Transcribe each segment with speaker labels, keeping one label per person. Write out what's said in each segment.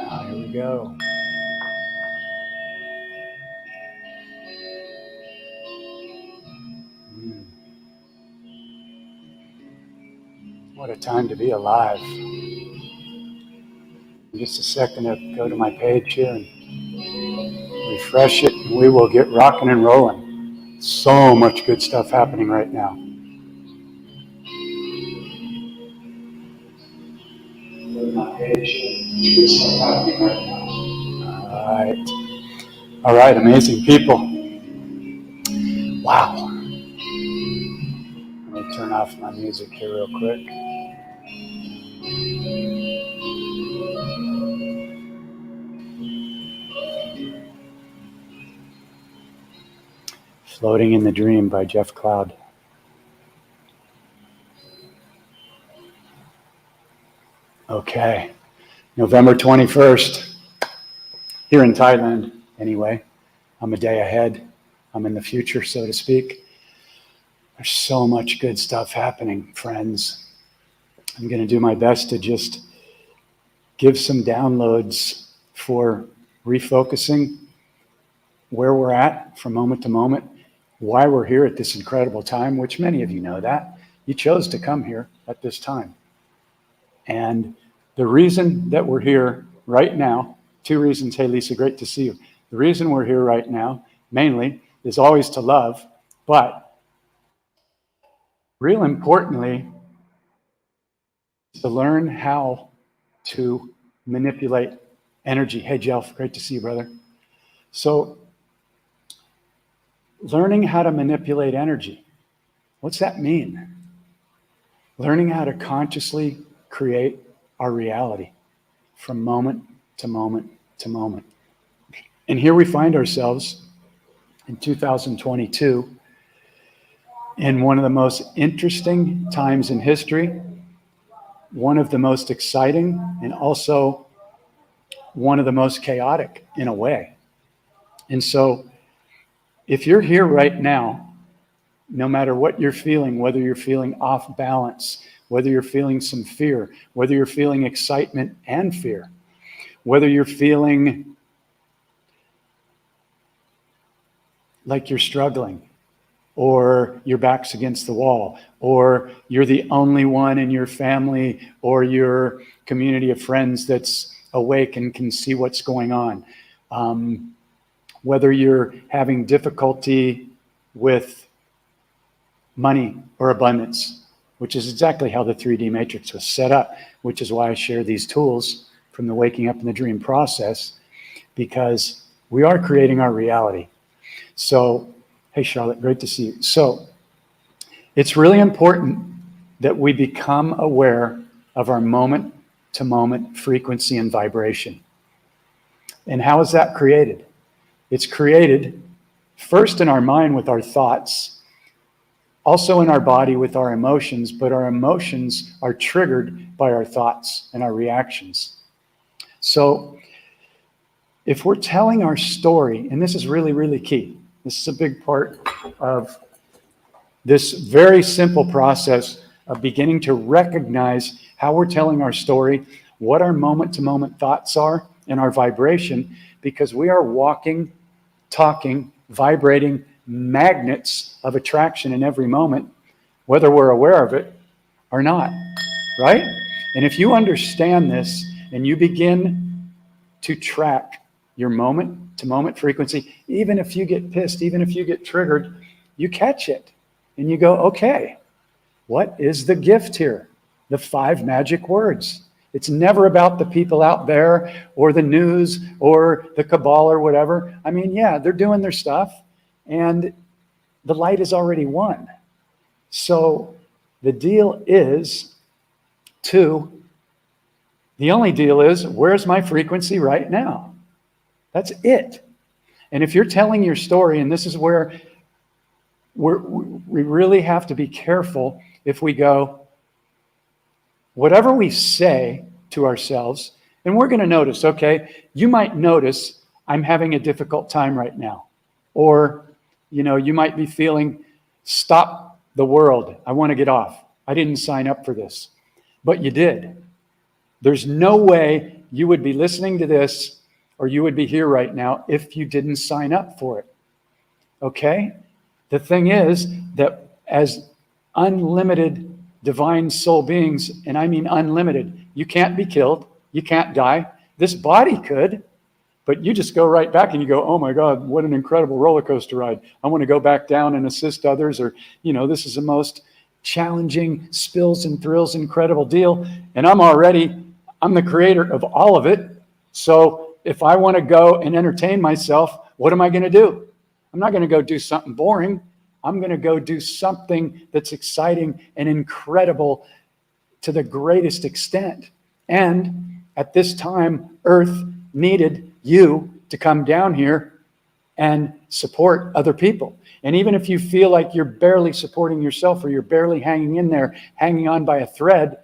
Speaker 1: Here we go. What a time to be alive. In just a second, I'll go to my page here and refresh it, and we will get rocking and rolling. So much good stuff happening right now. Go to my page. Good stuff happening right now. All right, amazing people. Wow. Let me turn off my music here real quick. Floating in the Dream by Jeff Cloud. Okay, November 21st, here in Thailand anyway. I'm a day ahead. I'm in the future, so to speak. There's so much good stuff happening, friends. I'm going to do my best to just give some downloads for refocusing where we're at from moment to moment, why we're here at this incredible time, which many of you know that. You chose to come here at this time. And the reason that we're here right now, two reasons. Hey, Lisa, great to see you. The reason we're here right now, mainly, is always to love, but real importantly, to learn how to manipulate energy. Hey, Jelf, great to see you, brother. So, learning how to manipulate energy. What's that mean? Learning how to consciously create our reality from moment to moment to moment. And here we find ourselves in 2022 in one of the most interesting times in history, one of the most exciting, and also one of the most chaotic in a way. And so if you're here right now, no matter what you're feeling, whether you're feeling off balance, whether you're feeling some fear, whether you're feeling excitement and fear, whether you're feeling like you're struggling, or your back's against the wall, or you're the only one in your family or your community of friends that's awake and can see what's going on, whether you're having difficulty with money or abundance, which is exactly how the 3D matrix was set up, which is why I share these tools from the waking up in the dream process, because we are creating our reality. So, hey, Charlotte, great to see you. So it's really important that we become aware of our moment-to-moment frequency and vibration. And how is that created? It's created first in our mind with our thoughts, also in our body with our emotions, but our emotions are triggered by our thoughts and our reactions. So if we're telling our story, and this is really, really key, this is a big part of this very simple process of beginning to recognize how we're telling our story, what our moment-to-moment thoughts are, and our vibration, because we are walking, talking, vibrating magnets of attraction in every moment, whether we're aware of it or not, right? And if you understand this and you begin to track your moment-to-moment frequency, even if you get pissed, even if you get triggered, you catch it and you go, okay, what is the gift here? The 5 magic words. It's never about the people out there or the news or the cabal or whatever. I mean, yeah, they're doing their stuff and the light is already won. So the deal is the only deal is, where's my frequency right now? That's it. And if you're telling your story, and this is where we really have to be careful if we go, whatever we say to ourselves, and we're going to notice, okay, you might notice I'm having a difficult time right now. Or, you might be feeling, stop the world. I want to get off. I didn't sign up for this. But you did. There's no way you would be listening to this, or you would be here right now if you didn't sign up for it. Okay? The thing is that as unlimited divine soul beings, and I mean unlimited, you can't be killed, you can't die. This body could, but you just go right back and you go, oh my God, what an incredible roller coaster ride. I want to go back down and assist others, or, this is the most challenging spills and thrills, incredible deal. And I'm the creator of all of it. So if I want to go and entertain myself, what am I going to do? I'm not going to go do something boring. I'm going to go do something that's exciting and incredible to the greatest extent. And at this time, Earth needed you to come down here and support other people. And even if you feel like you're barely supporting yourself, or you're barely hanging in there, hanging on by a thread,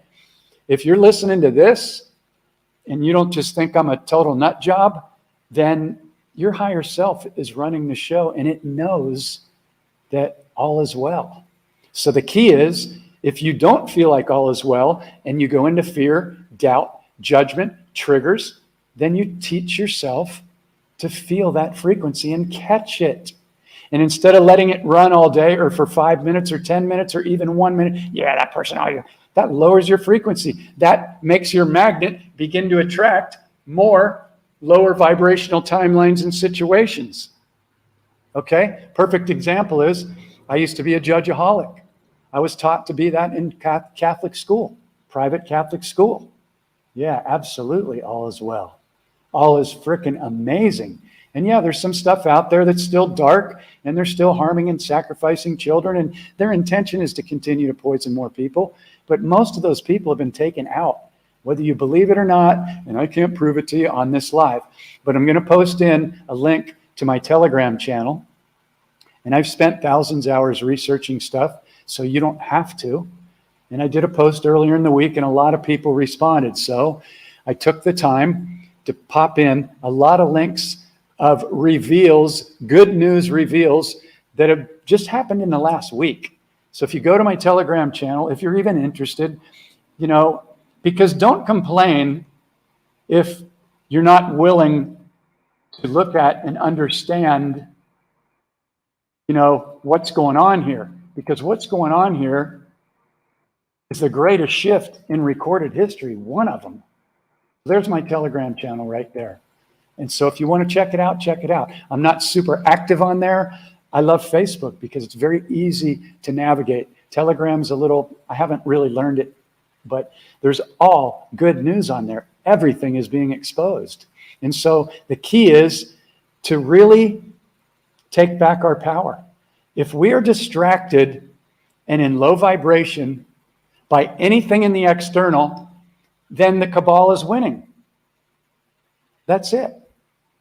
Speaker 1: if you're listening to this and you don't just think I'm a total nut job, then your higher self is running the show, and it knows that all is well. So the key is, if you don't feel like all is well and you go into fear, doubt, judgment, triggers, then you teach yourself to feel that frequency and catch it. And instead of letting it run all day, or for 5 minutes or 10 minutes or even 1 minute, that person, that lowers your frequency. That makes your magnet begin to attract more lower vibrational timelines and situations. Okay? Perfect example is, I used to be a judgeaholic. I was taught to be that in Catholic school, private Catholic school. Yeah, absolutely, all is well. All is freaking amazing. And yeah, there's some stuff out there that's still dark, and they're still harming and sacrificing children, and their intention is to continue to poison more people. But most of those people have been taken out, whether you believe it or not, and I can't prove it to you on this live. But I'm going to post in a link to my Telegram channel, and I've spent thousands of hours researching stuff, so you don't have to. And I did a post earlier in the week, and a lot of people responded. So I took the time to pop in a lot of links of reveals, good news reveals that have just happened in the last week. So if you go to my Telegram channel, if you're even interested, because don't complain if you're not willing to look at and understand, what's going on here. Because what's going on here is the greatest shift in recorded history, one of them. There's my Telegram channel right there. And so if you want to check it out, check it out. I'm not super active on there. I love Facebook because it's very easy to navigate. Telegram's I haven't really learned it, but there's all good news on there. Everything is being exposed. And so the key is to really take back our power. If we are distracted and in low vibration by anything in the external, then the cabal is winning. That's it.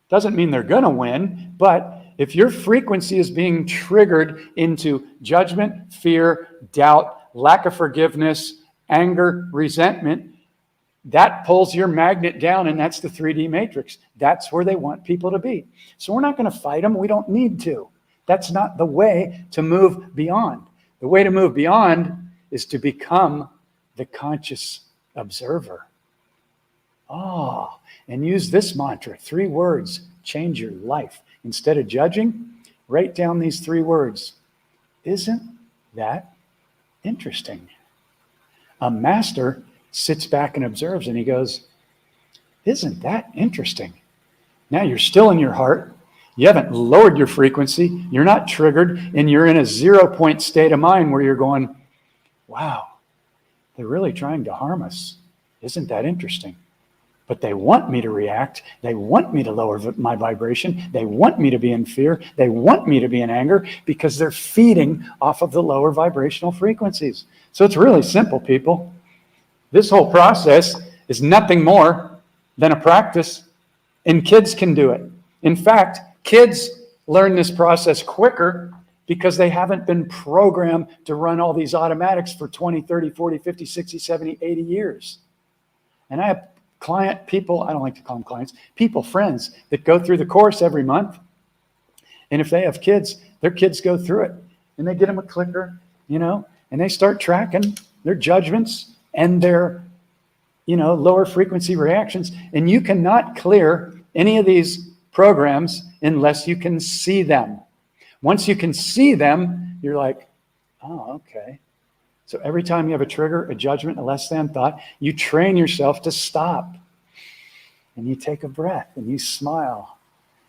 Speaker 1: Doesn't mean they're going to win, but if your frequency is being triggered into judgment, fear, doubt, lack of forgiveness, anger, resentment, that pulls your magnet down, and that's the 3D matrix. That's where they want people to be. So we're not going to fight them. We don't need to. That's not the way to move beyond. The way to move beyond is to become the conscious observer. And use this mantra, 3 words, change your life. Instead of judging, write down these 3 words. Isn't that interesting? A master sits back and observes, and he goes, isn't that interesting? Now you're still in your heart. You haven't lowered your frequency. You're not triggered, and you're in a 0-point state of mind where you're going, wow, they're really trying to harm us. Isn't that interesting? But they want me to react. They want me to lower my vibration. They want me to be in fear. They want me to be in anger because they're feeding off of the lower vibrational frequencies. So it's really simple, people. This whole process is nothing more than a practice, and kids can do it. In fact, kids learn this process quicker because they haven't been programmed to run all these automatics for 20, 30, 40, 50, 60, 70, 80 years. And I have people, I don't like to call them clients, people, friends that go through the course every month. And if they have kids, their kids go through it and they get them a clicker, and they start tracking their judgments and their lower frequency reactions. And you cannot clear any of these programs unless you can see them. Once you can see them, you're like, oh, okay. So every time you have a trigger, a judgment, a less than thought, you train yourself to stop. And you take a breath and you smile,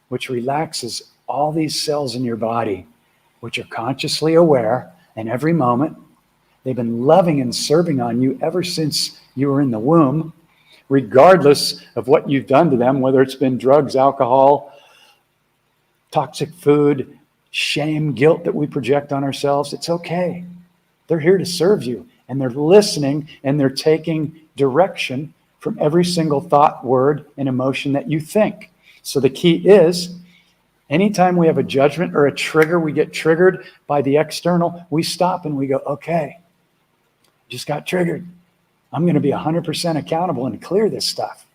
Speaker 1: which relaxes all these cells in your body, which are consciously aware. And every moment, they've been loving and serving on you ever since you were in the womb, regardless of what you've done to them, whether it's been drugs, alcohol, toxic food, shame, guilt that we project on ourselves. It's okay. They're here to serve you, and they're listening, and they're taking direction from every single thought, word, and emotion that you think. So the key is, anytime we have a judgment or a trigger, we get triggered by the external, we stop and we go, okay, just got triggered. I'm going to be 100% accountable and clear this stuff.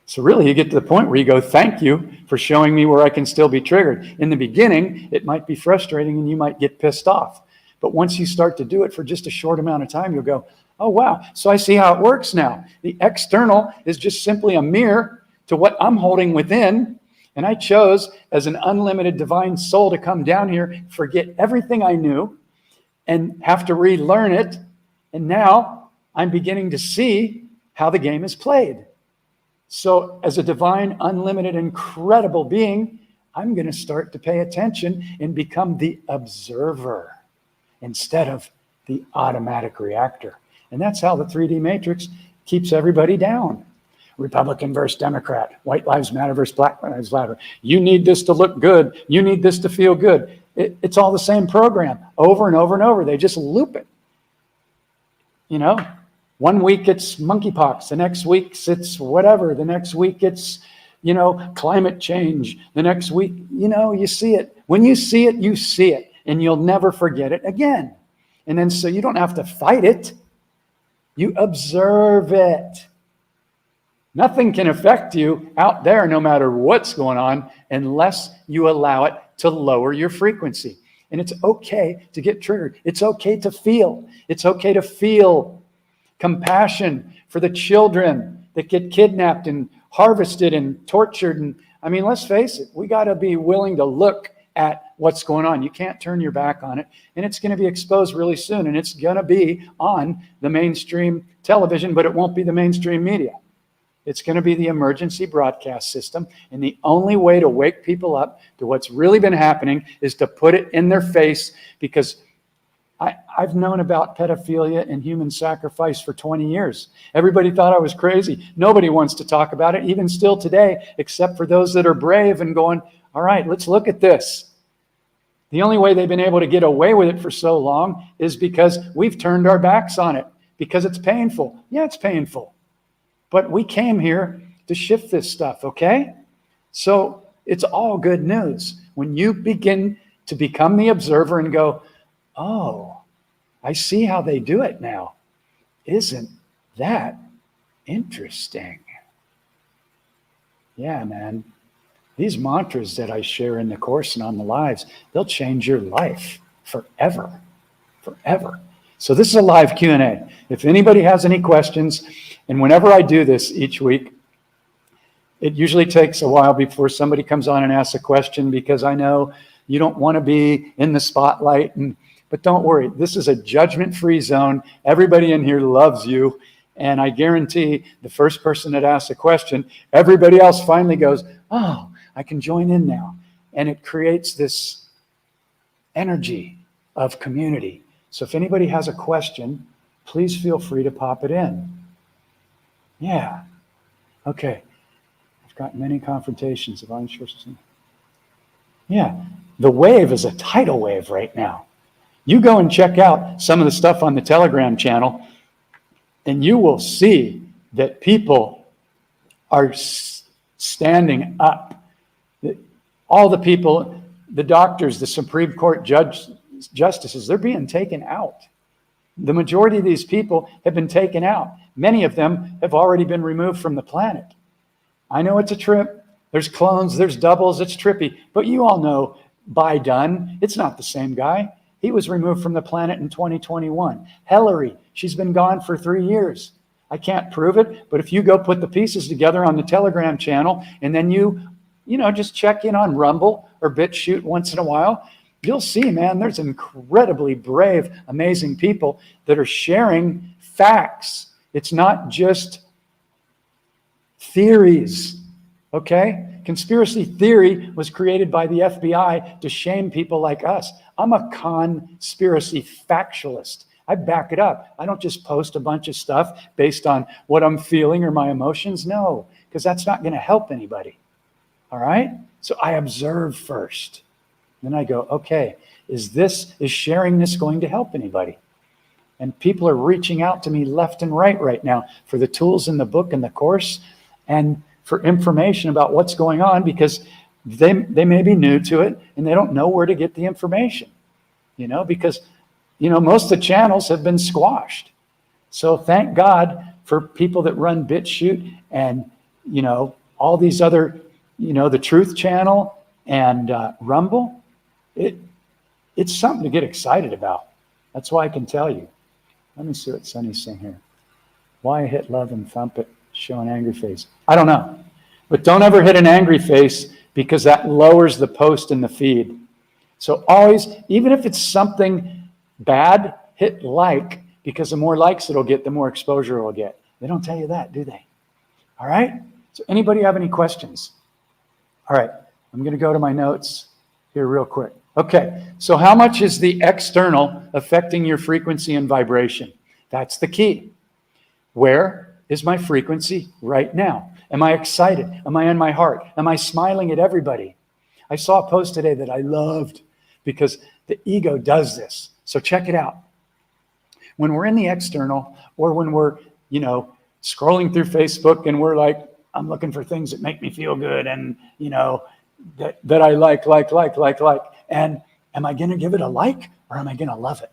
Speaker 1: So really, you get to the point where you go, thank you for showing me where I can still be triggered. In the beginning, it might be frustrating and you might get pissed off. But once you start to do it for just a short amount of time, you'll go, oh, wow. So I see how it works now. The external is just simply a mirror to what I'm holding within. And I chose as an unlimited divine soul to come down here, forget everything I knew and have to relearn it. And now I'm beginning to see how the game is played. So as a divine, unlimited, incredible being, I'm going to start to pay attention and become the observer instead of the automatic reactor. And that's how the 3D matrix keeps everybody down. Republican versus Democrat, white lives matter versus black lives matter. You need this to look good. You need this to feel good. It's all the same program over and over and over. They just loop it. 1 week it's monkeypox. The next week it's whatever. The next week it's, climate change. The next week, you see it. When you see it, you see it. And you'll never forget it again. And then so you don't have to fight it. You observe it. Nothing can affect you out there, no matter what's going on, unless you allow it to lower your frequency. And it's okay to get triggered. It's okay to feel. It's okay to feel compassion for the children that get kidnapped and harvested and tortured. And let's face it, we got to be willing to look at what's going on. You can't turn your back on it. And it's going to be exposed really soon. And it's going to be on the mainstream television, but it won't be the mainstream media. It's going to be the emergency broadcast system. And the only way to wake people up to what's really been happening is to put it in their face, because I've known about pedophilia and human sacrifice for 20 years. Everybody thought I was crazy. Nobody wants to talk about it, even still today, except for those that are brave and going, all right, let's look at this. The only way they've been able to get away with it for so long is because we've turned our backs on it, because it's painful. Yeah, it's painful. But we came here to shift this stuff, okay? So it's all good news. When you begin to become the observer and go, oh, I see how they do it now. Isn't that interesting? Yeah, man. These mantras that I share in the course and on the lives, they'll change your life forever, forever. So this is a live Q&A. If anybody has any questions, and whenever I do this each week, it usually takes a while before somebody comes on and asks a question, because I know you don't want to be in the spotlight. But don't worry, this is a judgment-free zone. Everybody in here loves you. And I guarantee the first person that asks a question, everybody else finally goes, oh, I can join in now. And it creates this energy of community. So if anybody has a question, please feel free to pop it in. Yeah. Okay. I've got many confrontations of unsure. Yeah. The wave is a tidal wave right now. You go and check out some of the stuff on the Telegram channel, and you will see that people are standing up. All the people, the doctors, the Supreme Court justices, they're being taken out. The majority of these people have been taken out. Many of them have already been removed from the planet. I know it's a trip. There's clones, there's doubles, it's trippy. But you all know Biden, it's not the same guy. He was removed from the planet in 2021. Hillary, she's been gone for 3 years. I can't prove it, but if you go put the pieces together on the Telegram channel and then you just check in on Rumble or BitChute once in a while, you'll see, man, there's incredibly brave, amazing people that are sharing facts. It's not just theories, okay? Conspiracy theory was created by the FBI to shame people like us. I'm a conspiracy factualist. I back it up. I don't just post a bunch of stuff based on what I'm feeling or my emotions. No, because that's not going to help anybody. All right? So I observe first. Then I go, okay, is sharing this going to help anybody? And people are reaching out to me left and right now for the tools in the book and the course and for information about what's going on, because they may be new to it and they don't know where to get the information, because most of the channels have been squashed. So thank God for people that run BitChute and all these other, the Truth Channel and Rumble. It's something to get excited about. That's why I can tell you. Let me see what Sonny's saying here. Why hit love and thump it, show an angry face? I don't know. But don't ever hit an angry face, because that lowers the post in the feed. So always, even if it's something bad, hit like, because the more likes it'll get, the more exposure it'll get. They don't tell you that, do they? All right? So anybody have any questions? All right, I'm going to go to my notes here real quick. Okay, so how much is the external affecting your frequency and vibration? That's the key. Where is my frequency right now? Am I excited? Am I in my heart? Am I smiling at everybody? I saw a post today that I loved, because the ego does this. So check it out. When we're in the external, or when we're, scrolling through Facebook and we're like, I'm looking for things that make me feel good and, that I like. And am I going to give it a like, or am I going to love it?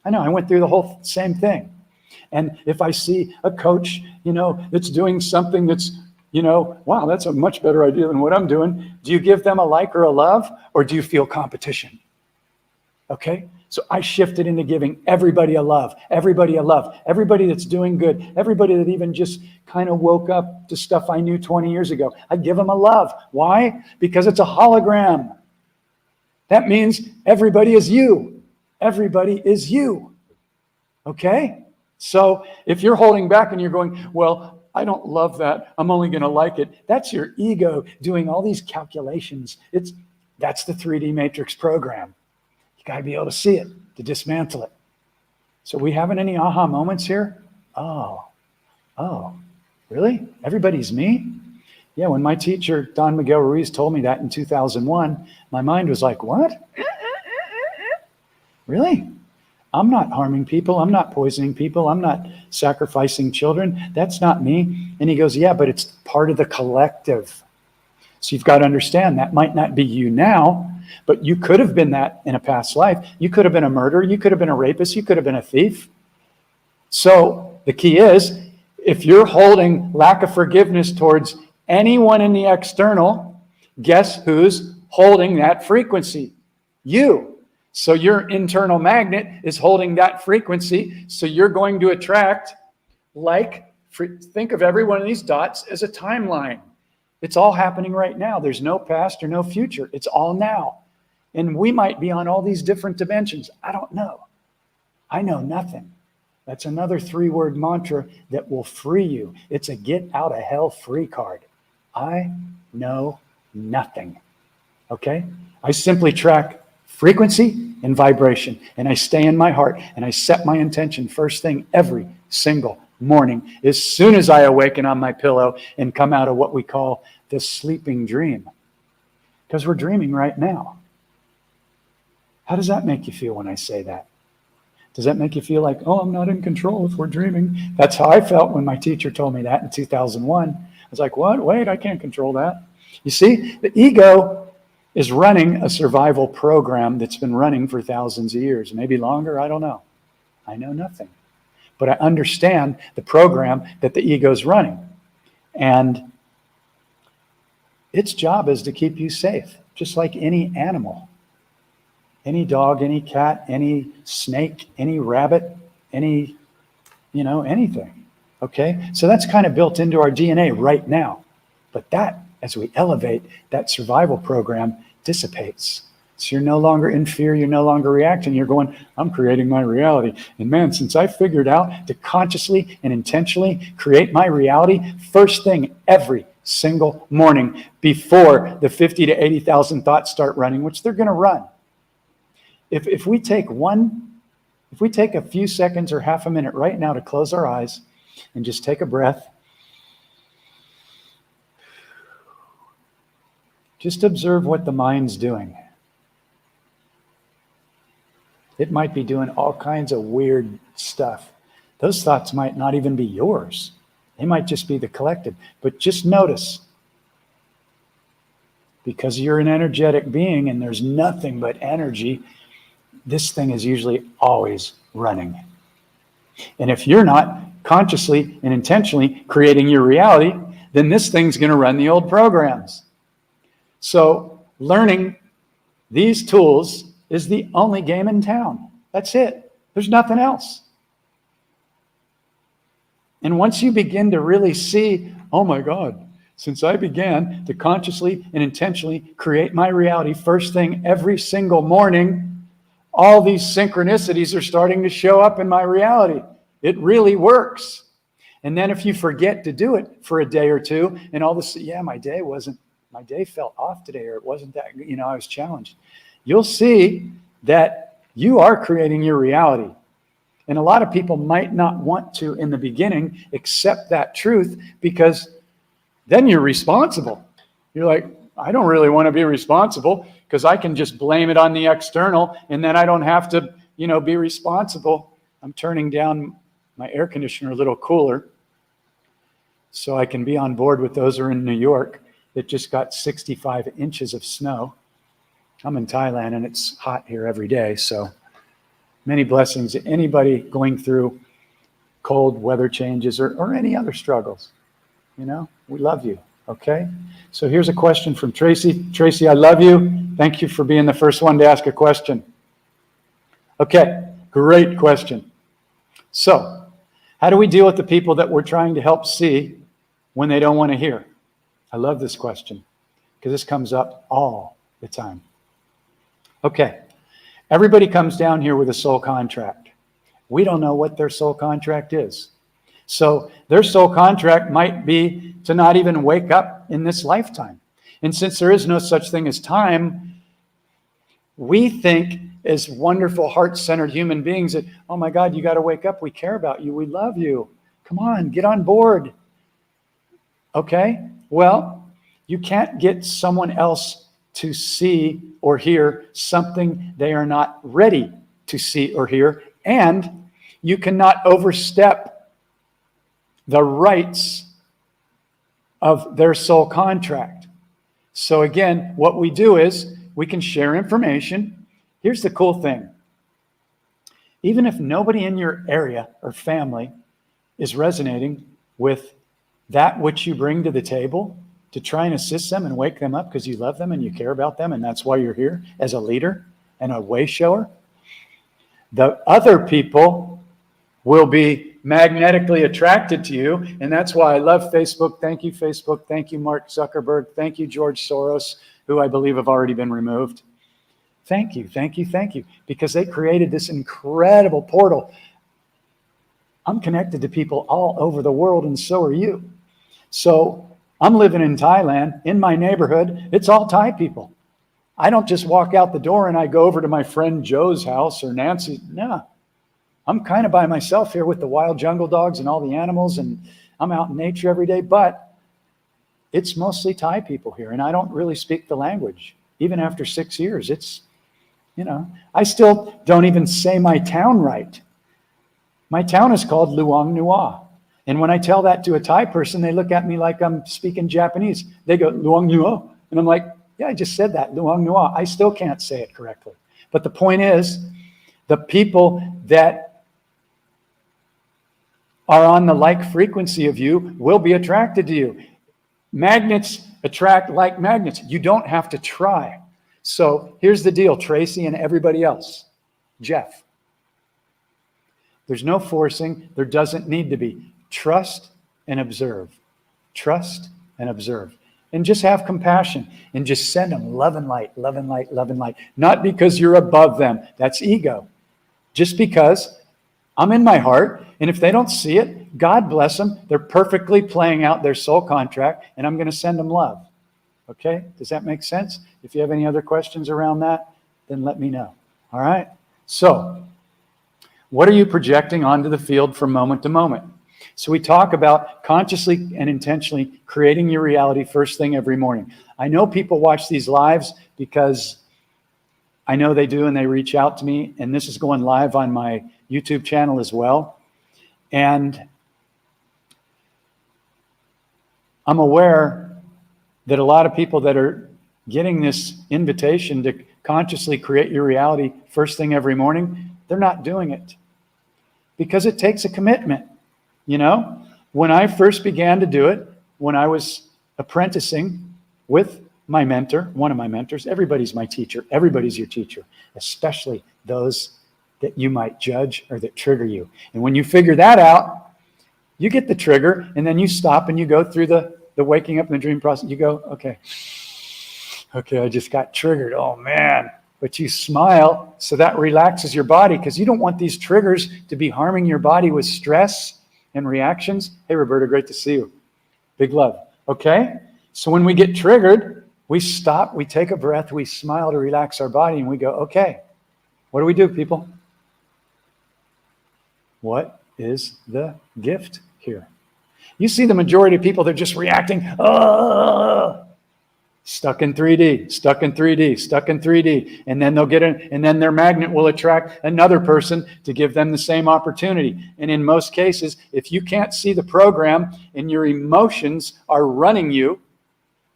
Speaker 1: I know I went through the whole same thing. And if I see a coach, that's doing something that's, wow, that's a much better idea than what I'm doing. Do you give them a like or a love, or do you feel competition? Okay. So I shifted into giving everybody a love, everybody that's doing good, everybody that even just kind of woke up to stuff I knew 20 years ago. I give them a love. Why? Because it's a hologram. That means everybody is you. Everybody is you. Okay? So if you're holding back and you're going, well, I don't love that, I'm only going to like it. That's your ego doing all these calculations. That's the 3D matrix program. You got to be able to see it, to dismantle it. So we having any aha moments here? Oh, really? Everybody's me? Yeah, when my teacher, Don Miguel Ruiz, told me that in 2001, my mind was like, what? Really? I'm not harming people. I'm not poisoning people. I'm not sacrificing children. That's not me. And he goes, yeah, but it's part of the collective. So you've got to understand that might not be you now, but you could have been that in a past life. You could have been a murderer. You could have been a rapist. You could have been a thief. So the key is, if you're holding lack of forgiveness towards anyone in the external, guess who's holding that frequency? You. So your internal magnet is holding that frequency. So you're going to attract, think of every one of these dots as a timeline. It's all happening right now. There's no past or no future. It's all now. And we might be on all these different dimensions. I don't know. I know nothing. That's another 3-word mantra that will free you. It's a get out of hell free card. I know nothing. Okay? I simply track frequency and vibration, and I stay in my heart, and I set my intention first thing every single morning, as soon as I awaken on my pillow and come out of what we call the sleeping dream. Because we're dreaming right now. How does that make you feel when I say that? Does that make you feel like, oh, I'm not in control if we're dreaming? That's how I felt when my teacher told me that in 2001. I was like, what? Wait, I can't control that. You see, the ego is running a survival program that's been running for thousands of years, maybe longer, I don't know. I know nothing. But I understand the program that the ego is running. And its job is to keep you safe, just like any animal. Any dog, any cat, any snake, any rabbit, anything. Okay? So that's kind of built into our DNA right now. But that, as we elevate, that survival program dissipates. So you're no longer in fear, you're no longer reacting, you're going, I'm creating my reality. And man, since I figured out to consciously and intentionally create my reality, first thing every single morning before the 50 to 80,000 thoughts start running, which they're going to run. If we take a few seconds or half a minute right now to close our eyes and just take a breath, just observe what the mind's doing. It might be doing all kinds of weird stuff. Those thoughts might not even be yours. They might just be the collective. But just notice, because you're an energetic being and there's nothing but energy, this thing is usually always running. And if you're not consciously and intentionally creating your reality, then this thing's going to run the old programs. So learning these tools is the only game in town. That's it. There's nothing else. And once you begin to really see, oh my God, since I began to consciously and intentionally create my reality first thing every single morning, all these synchronicities are starting to show up in my reality. It really works. And then if you forget to do it for a day or two, and all of a sudden, my day felt off today, or it wasn't that, I was challenged. You'll see that you are creating your reality. And a lot of people might not want to, in the beginning, accept that truth, because then you're responsible. You're like, I don't really want to be responsible because I can just blame it on the external, and then I don't have to, be responsible. I'm turning down my air conditioner a little cooler so I can be on board with those who are in New York that just got 65 inches of snow. I'm in Thailand and it's hot here every day. So many blessings to anybody going through cold weather changes or any other struggles. We love you. Okay. So here's a question from Tracy. Tracy, I love you. Thank you for being the first one to ask a question. Okay. Great question. So how do we deal with the people that we're trying to help see when they don't want to hear? I love this question because this comes up all the time. Okay, everybody comes down here with a soul contract. We don't know what their soul contract is. So their soul contract might be to not even wake up in this lifetime. And since there is no such thing as time, we think as wonderful, heart-centered human beings that, oh my God, you got to wake up. We care about you. We love you. Come on, get on board. Okay, well, you can't get someone else to see or hear something they are not ready to see or hear, and you cannot overstep the rights of their soul contract. So again, what we do is we can share information. Here's the cool thing. Even if nobody in your area or family is resonating with that which you bring to the table, to try and assist them and wake them up because you love them and you care about them, and that's why you're here as a leader and a way shower, the other people will be magnetically attracted to you. And that's why I love Facebook. Thank you, Facebook. Thank you, Mark Zuckerberg. Thank you, George Soros, who I believe have already been removed. Thank you, thank you, thank you, because they created this incredible portal. I'm connected to people all over the world, and so are you. So I'm living in Thailand, in my neighborhood. It's all Thai people. I don't just walk out the door and I go over to my friend Joe's house or Nancy's. No, I'm kind of by myself here with the wild jungle dogs and all the animals, and I'm out in nature every day, but it's mostly Thai people here, and I don't really speak the language. Even after 6 years, it's, I still don't even say my town right. My town is called Luang Nua. And when I tell that to a Thai person, they look at me like I'm speaking Japanese. They go, Luang Nua. And I'm like, yeah, I just said that, Luang Nua. I still can't say it correctly. But the point is, the people that are on the like frequency of you will be attracted to you. Magnets attract like magnets. You don't have to try. So here's the deal, Tracy and everybody else. Jeff. There's no forcing. There doesn't need to be. trust and observe. Trust and observe. And just have compassion and just send them love and light, love and light, love and light. Not because you're above them. That's ego. Just because I'm in my heart, and if they don't see it, God bless them. They're perfectly playing out their soul contract, and I'm going to send them love. Okay? Does that make sense? If you have any other questions around that, then let me know. All right? So, what are you projecting onto the field from moment to moment? So we talk about consciously and intentionally creating your reality first thing every morning. I know people watch these lives because I know they do, and they reach out to me, and this is going live on my YouTube channel as well. And I'm aware that a lot of people that are getting this invitation to consciously create your reality first thing every morning, they're not doing it because it takes a commitment. You know, when I first began to do it, when I was apprenticing with my mentor, one of my mentors, everybody's my teacher, everybody's your teacher, especially those that you might judge or that trigger you. And when you figure that out, you get the trigger, and then you stop and you go through the waking up in the dream process. You go, okay, I just got triggered. Oh man. But you smile, so that relaxes your body, because you don't want these triggers to be harming your body with stress and reactions. Hey, Roberta, great to see you. Big love. Okay? So when we get triggered, we stop, we take a breath, we smile to relax our body, and we go, okay, what do we do, people? What is the gift here? You see the majority of people, they're just reacting, stuck in 3D, stuck in 3D, stuck in 3D. And then they'll get in, and then their magnet will attract another person to give them the same opportunity. And in most cases, if you can't see the program and your emotions are running you,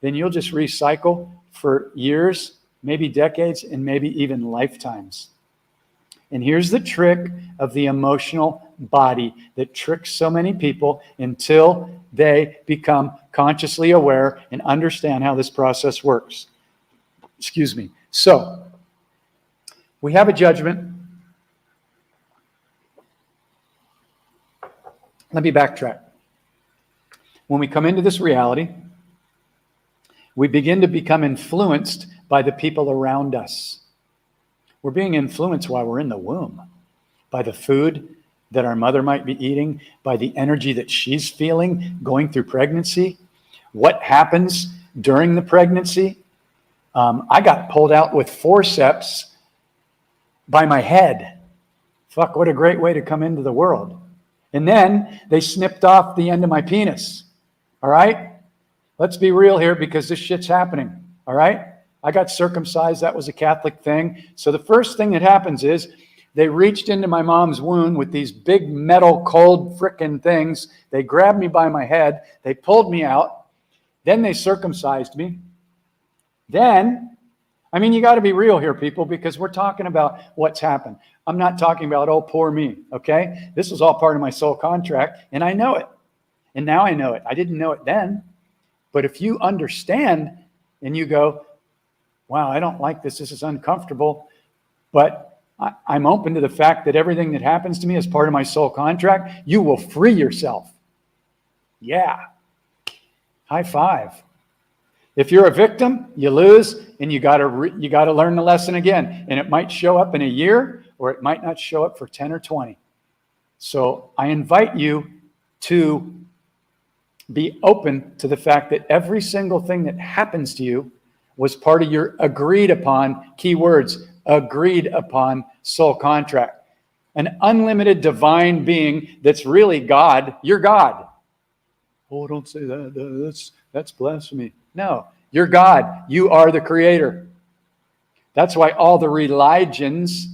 Speaker 1: then you'll just recycle for years, maybe decades, and maybe even lifetimes. And here's the trick of the emotional body that tricks so many people until they become consciously aware and understand how this process works. Excuse me. So, we have a judgment. Let me backtrack. When we come into this reality, we begin to become influenced by the people around us. We're being influenced while we're in the womb by the food that our mother might be eating, by the energy that she's feeling going through pregnancy, what happens during the pregnancy. I got pulled out with forceps by my head. Fuck, what a great way to come into the world. And then they snipped off the end of my penis. All right? Let's be real here, because this shit's happening. All right? I got circumcised. That was a Catholic thing. So the first thing that happens is they reached into my mom's wound with these big metal cold frickin' things. They grabbed me by my head. They pulled me out. Then they circumcised me. Then, I mean, you got to be real here, people, because we're talking about what's happened. I'm not talking about, oh, poor me, okay? This was all part of my soul contract, and I know it. And now I know it. I didn't know it then. But if you understand and you go, wow, I don't like this. This is uncomfortable. But I'm open to the fact that everything that happens to me is part of my soul contract. You will free yourself. Yeah. High five. If you're a victim, you lose, and you got to learn the lesson again. And it might show up in a year, or it might not show up for 10 or 20. So I invite you to be open to the fact that every single thing that happens to you was part of your agreed upon, keywords, agreed upon soul contract. An unlimited divine being that's really God. You're God. Oh, don't say that. That's blasphemy. No, you're God. You are the creator. That's why all the religions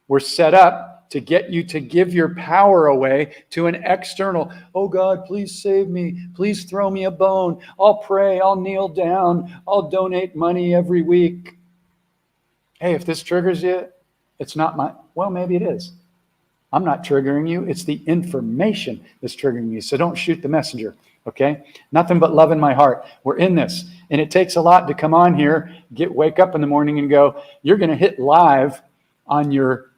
Speaker 1: were set up to get you to give your power away to an external. Oh God, please save me. Please throw me a bone. I'll pray. I'll kneel down. I'll donate money every week. Hey, if this triggers you, it's not my, well, maybe it is. I'm not triggering you. It's the information that's triggering you. So don't shoot the messenger, okay? Nothing but love in my heart. We're in this. And it takes a lot to come on here, wake up in the morning and go, you're going to hit live on your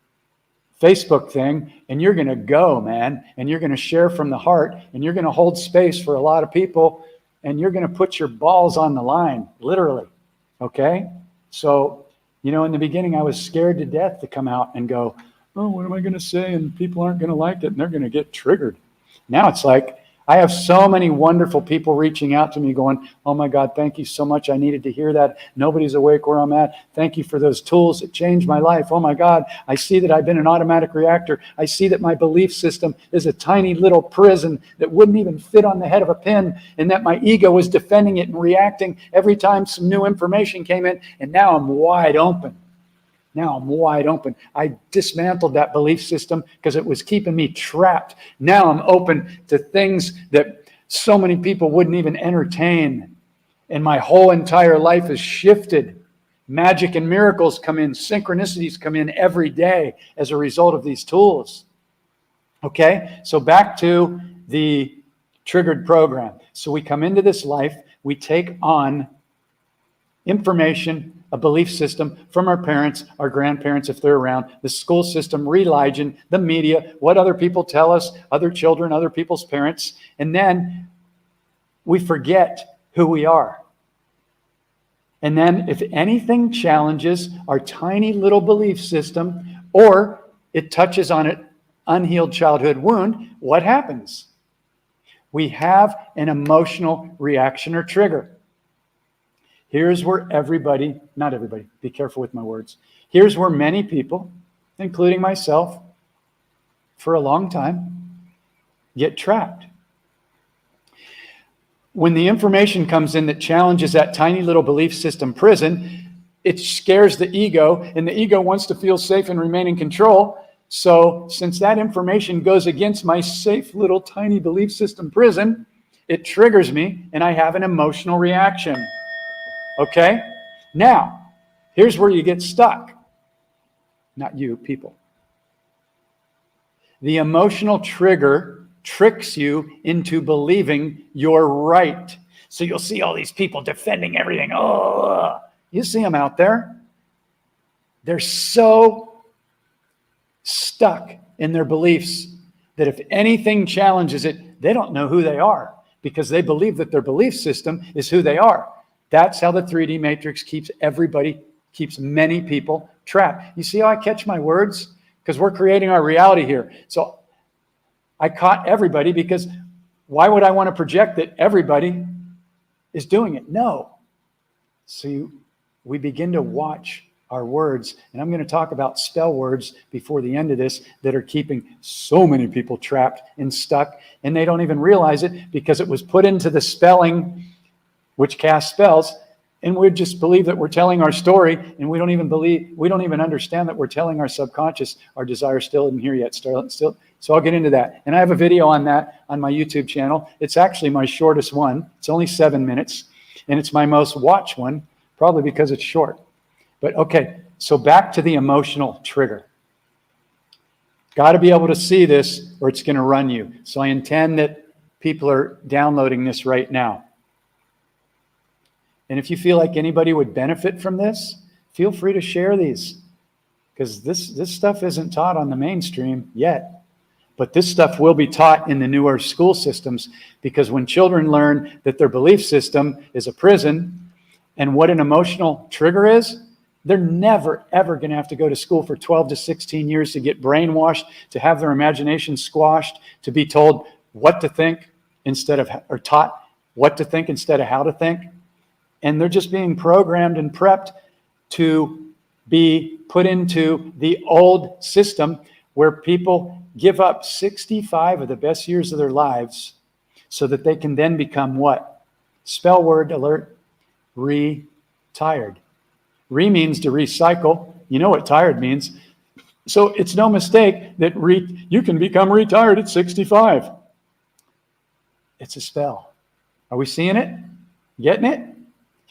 Speaker 1: Facebook thing, and you're going to go, man, and you're going to share from the heart, and you're going to hold space for a lot of people, and you're going to put your balls on the line, literally. Okay? So, you know, in the beginning, I was scared to death to come out and go, oh, what am I going to say? And people aren't going to like it, and they're going to get triggered. Now it's like, I have so many wonderful people reaching out to me going, oh my God, thank you so much. I needed to hear that. Nobody's awake where I'm at. Thank you for those tools that changed my life. Oh my God, I see that I've been an automatic reactor. I see that my belief system is a tiny little prison that wouldn't even fit on the head of a pin, and that my ego was defending it and reacting every time some new information came in. And now I'm wide open. Now I'm wide open. I dismantled that belief system because it was keeping me trapped. Now I'm open to things that so many people wouldn't even entertain. And my whole entire life has shifted. Magic and miracles come in. Synchronicities come in every day as a result of these tools. Okay? So back to the triggered program. So we come into this life. We take on information, a belief system from our parents, our grandparents, if they're around, the school system, religion, the media, what other people tell us, other children, other people's parents. And then we forget who we are. And then if anything challenges our tiny little belief system, or it touches on an unhealed childhood wound, what happens? We have an emotional reaction or trigger. Here's where everybody, not everybody, be careful with my words. Here's where many people, including myself, for a long time, get trapped. When the information comes in that challenges that tiny little belief system prison, it scares the ego, and the ego wants to feel safe and remain in control. So since that information goes against my safe little tiny belief system prison, it triggers me, and I have an emotional reaction. Okay? Now, here's where you get stuck. Not you, people. The emotional trigger tricks you into believing you're right. So you'll see all these people defending everything. Oh, you see them out there. They're so stuck in their beliefs that if anything challenges it, they don't know who they are because they believe that their belief system is who they are. That's how the 3D matrix keeps many people trapped. You see how I catch my words? Because we're creating our reality here. So I caught everybody because why would I want to project that everybody is doing it? No. So we begin to watch our words, and I'm going to talk about spell words before the end of this that are keeping so many people trapped and stuck, and they don't even realize it because it was put into the spelling which casts spells, and we just believe that we're telling our story, and we don't even understand that we're telling our subconscious our desire still isn't here yet. Still. So I'll get into that. And I have a video on that on my YouTube channel. It's actually my shortest one. It's only 7 minutes, and it's my most watched one, probably because it's short. But okay, so back to the emotional trigger. Got to be able to see this or it's going to run you. So I intend that people are downloading this right now. And if you feel like anybody would benefit from this, feel free to share these, because this stuff isn't taught on the mainstream yet. But this stuff will be taught in the newer school systems, because when children learn that their belief system is a prison and what an emotional trigger is, they're never, ever going to have to go to school for 12 to 16 years to get brainwashed, to have their imagination squashed, to be told what to think or taught what to think instead of how to think. And they're just being programmed and prepped to be put into the old system where people give up 65 of the best years of their lives so that they can then become what? Spell word alert, retired. Re means to recycle. You know what tired means. So it's no mistake that you can become retired at 65. It's a spell. Are we seeing it? Getting it?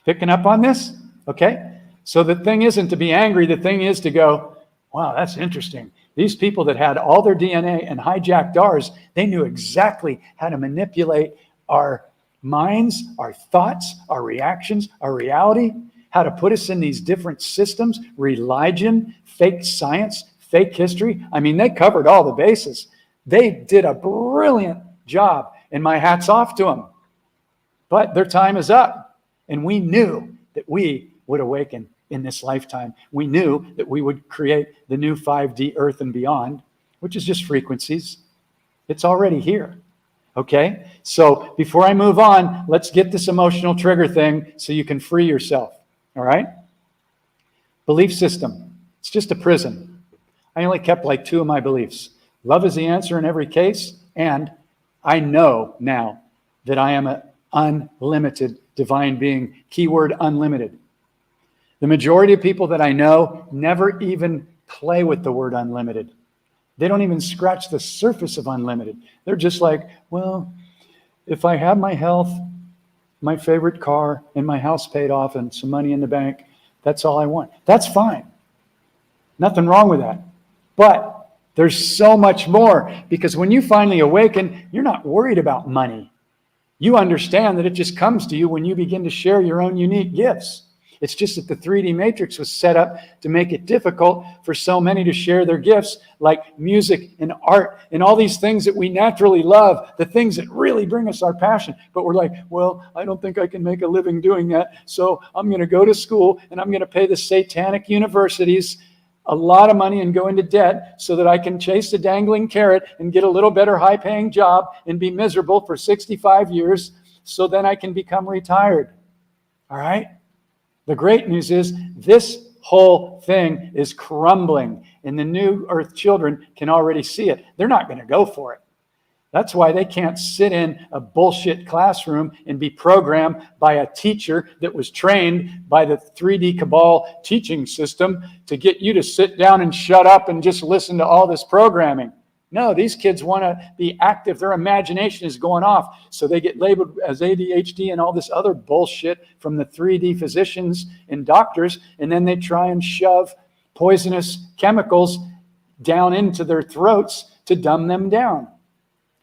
Speaker 1: Picking up on this? Okay. So the thing isn't to be angry. The thing is to go, wow, that's interesting. These people that had all their DNA and hijacked ours, they knew exactly how to manipulate our minds, our thoughts, our reactions, our reality, how to put us in these different systems, religion, fake science, fake history. I mean, they covered all the bases. They did a brilliant job, and my hat's off to them. But their time is up. And we knew that we would awaken in this lifetime. We knew that we would create the new 5D earth and beyond, which is just frequencies. It's already here. Okay? So before I move on, let's get this emotional trigger thing so you can free yourself. All right? Belief system. It's just a prison. I only kept like 2 of my beliefs. Love is the answer in every case, and I know now that I am an unlimited divine being. Keyword unlimited. The majority of people that I know never even play with the word unlimited. They don't even scratch the surface of unlimited. They're just like, well, if I have my health, my favorite car, and my house paid off and some money in the bank, that's all I want. That's fine. Nothing wrong with that. But there's so much more, because when you finally awaken, you're not worried about money. You understand that it just comes to you when you begin to share your own unique gifts. It's just that the 3D matrix was set up to make it difficult for so many to share their gifts, like music and art and all these things that we naturally love, the things that really bring us our passion. But we're like, well, I don't think I can make a living doing that, so I'm going to go to school and I'm going to pay the satanic universities a lot of money and go into debt so that I can chase the dangling carrot and get a little better high-paying job and be miserable for 65 years so then I can become retired. All right? The great news is this whole thing is crumbling, and the new earth children can already see it. They're not going to go for it. That's why they can't sit in a bullshit classroom and be programmed by a teacher that was trained by the 3D Cabal teaching system to get you to sit down and shut up and just listen to all this programming. No, these kids want to be active. Their imagination is going off. So they get labeled as ADHD and all this other bullshit from the 3D physicians and doctors. And then they try and shove poisonous chemicals down into their throats to dumb them down.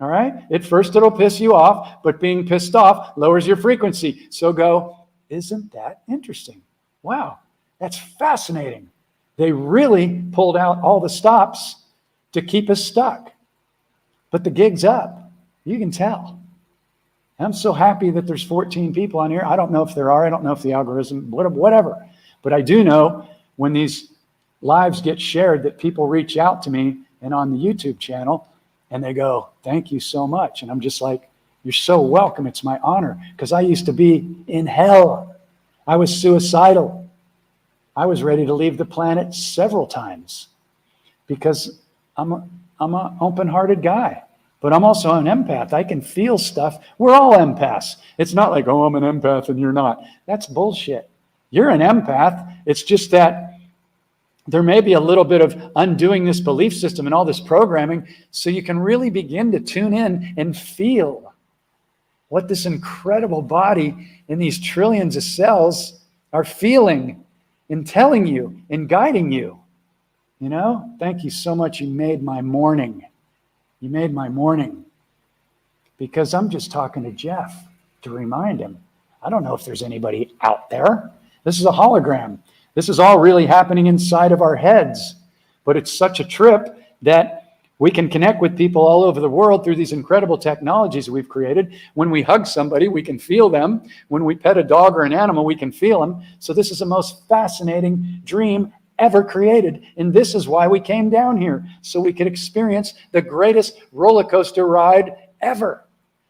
Speaker 1: All right? At first it'll piss you off, but being pissed off lowers your frequency. So go, isn't that interesting? Wow, that's fascinating. They really pulled out all the stops to keep us stuck. But the gig's up. You can tell. I'm so happy that there's 14 people on here. I don't know if there are. I don't know if the algorithm, whatever. But I do know when these lives get shared that people reach out to me and on the YouTube channel and they go, thank you so much. And I'm just like, you're so welcome. It's my honor. Because I used to be in hell. I was suicidal. I was ready to leave the planet several times because I'm an open-hearted guy. But I'm also an empath. I can feel stuff. We're all empaths. It's not like, oh, I'm an empath and you're not. That's bullshit. You're an empath. It's just that there may be a little bit of undoing this belief system and all this programming so you can really begin to tune in and feel what this incredible body and these trillions of cells are feeling and telling you and guiding you. You know, thank you so much. You made my morning. You made my morning. Because I'm just talking to Jeff to remind him. I don't know if there's anybody out there. This is a hologram. This is all really happening inside of our heads. But it's such a trip that we can connect with people all over the world through these incredible technologies we've created. When we hug somebody, we can feel them. When we pet a dog or an animal, we can feel them. So this is the most fascinating dream ever created. And this is why we came down here, so we could experience the greatest roller coaster ride ever.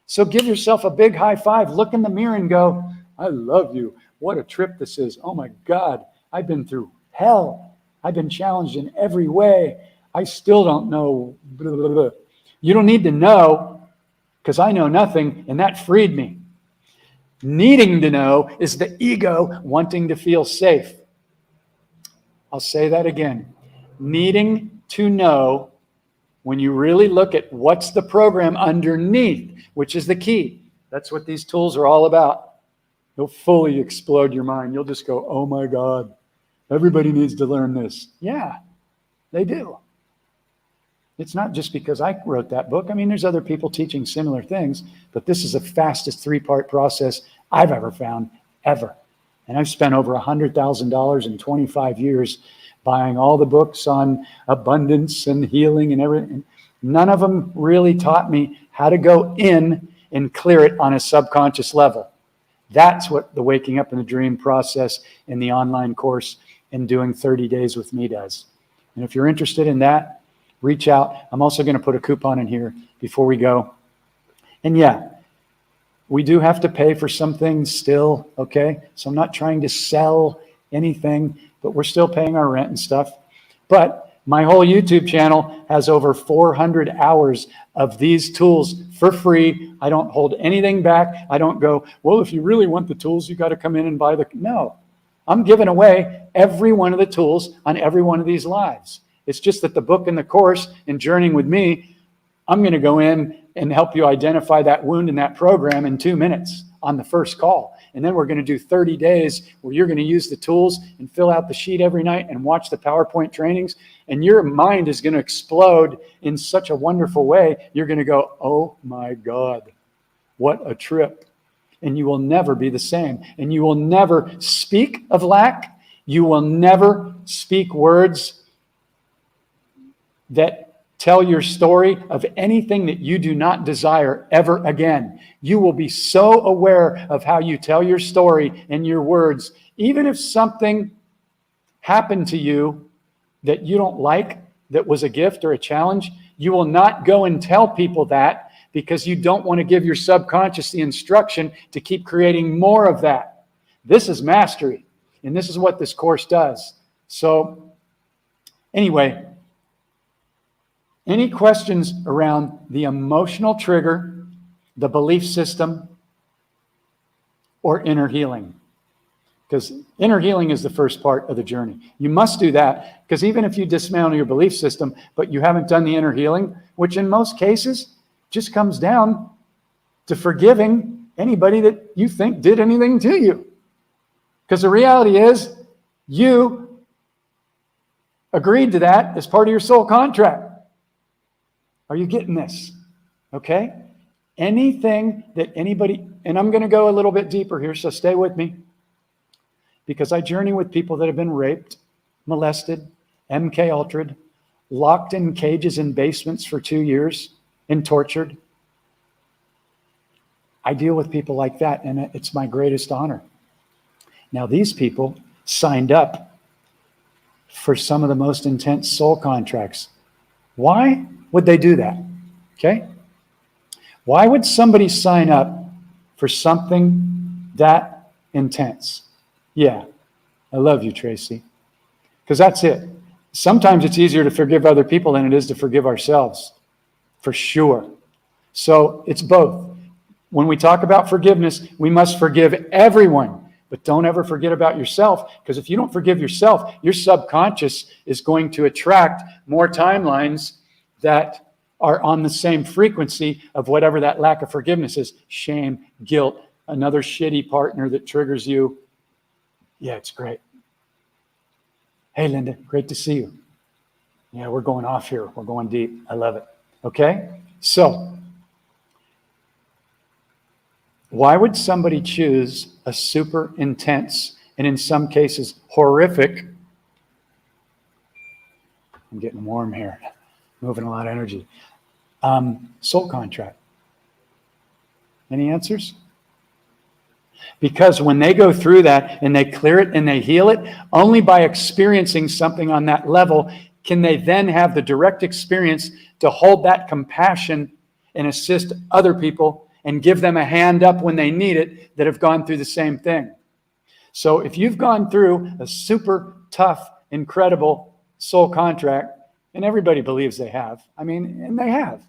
Speaker 1: So give yourself a big high five. Look in the mirror and go, I love you. What a trip this is. Oh my God. I've been through hell. I've been challenged in every way. I still don't know. Blah, blah, blah. You don't need to know, because I know nothing, and that freed me. Needing to know is the ego wanting to feel safe. I'll say that again. Needing to know, when you really look at what's the program underneath, which is the key. That's what these tools are all about. You'll fully explode your mind. You'll just go, oh my God. Everybody needs to learn this. Yeah, they do. It's not just because I wrote that book. I mean, there's other people teaching similar things, but this is the fastest 3-part process I've ever found, ever. And I've spent over $100,000 in 25 years buying all the books on abundance and healing and everything. None of them really taught me how to go in and clear it on a subconscious level. That's what the Waking Up in the Dream process in the online course and doing 30 days with me does. And if you're interested in that, reach out. I'm also going to put a coupon in here before we go. And yeah, we do have to pay for some things still, okay? So I'm not trying to sell anything, but we're still paying our rent and stuff. But my whole YouTube channel has over 400 hours of these tools for free. I don't hold anything back. I don't go, well, if you really want the tools, you got to come in and buy the... No, I'm giving away every one of the tools on every one of these lives. It's just that the book and the course and journeying with me, I'm going to go in and help you identify that wound in that program in 2 minutes on the first call. And then we're going to do 30 days where you're going to use the tools and fill out the sheet every night and watch the PowerPoint trainings. And your mind is going to explode in such a wonderful way. You're going to go, oh my God, what a trip. And you will never be the same. And you will never speak of lack. You will never speak words that tell your story of anything that you do not desire ever again. You will be so aware of how you tell your story and your words. Even if something happened to you that you don't like, that was a gift or a challenge, you will not go and tell people that because you don't want to give your subconscious the instruction to keep creating more of that. This is mastery, and this is what this course does. So anyway, any questions around the emotional trigger, the belief system, or inner healing? Because inner healing is the first part of the journey. You must do that, because even if you dismantle your belief system, but you haven't done the inner healing, which in most cases just comes down to forgiving anybody that you think did anything to you. Because the reality is, you agreed to that as part of your soul contract. Are you getting this? Okay? Anything that anybody, and I'm going to go a little bit deeper here, so stay with me. Because I journey with people that have been raped, molested, MK ultra'd, locked in cages in basements for 2 years, and tortured. I deal with people like that, and it's my greatest honor. Now, these people signed up for some of the most intense soul contracts. Why would they do that? Okay? Why would somebody sign up for something that intense? Yeah, I love you, Tracy. Because that's it. Sometimes it's easier to forgive other people than it is to forgive ourselves, for sure. So it's both. When we talk about forgiveness, we must forgive everyone. But don't ever forget about yourself, because if you don't forgive yourself, your subconscious is going to attract more timelines that are on the same frequency of whatever that lack of forgiveness is. Shame, guilt, another shitty partner that triggers you. Yeah, it's great. Hey, Linda, great to see you. Yeah, we're going off here. We're going deep. I love it. Okay? So, why would somebody choose a super intense and in some cases horrific, I'm getting warm here, moving a lot of energy, soul contract? Any answers? Because when they go through that and they clear it and they heal it, only by experiencing something on that level can they then have the direct experience to hold that compassion and assist other people and give them a hand up when they need it that have gone through the same thing. So if you've gone through a super tough, incredible soul contract, and everybody believes they have, and they have.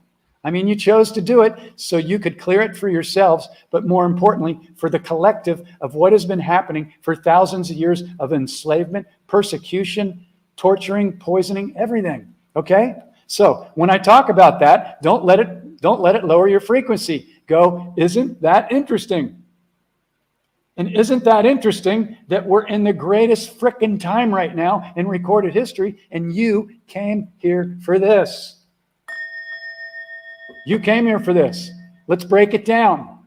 Speaker 1: You chose to do it so you could clear it for yourselves, but more importantly, for the collective of what has been happening for thousands of years of enslavement, persecution, torturing, poisoning, everything. Okay? So when I talk about that, don't let it lower your frequency. Go, isn't that interesting? And isn't that interesting that we're in the greatest frickin' time right now in recorded history, and you came here for this? You came here for this. Let's break it down.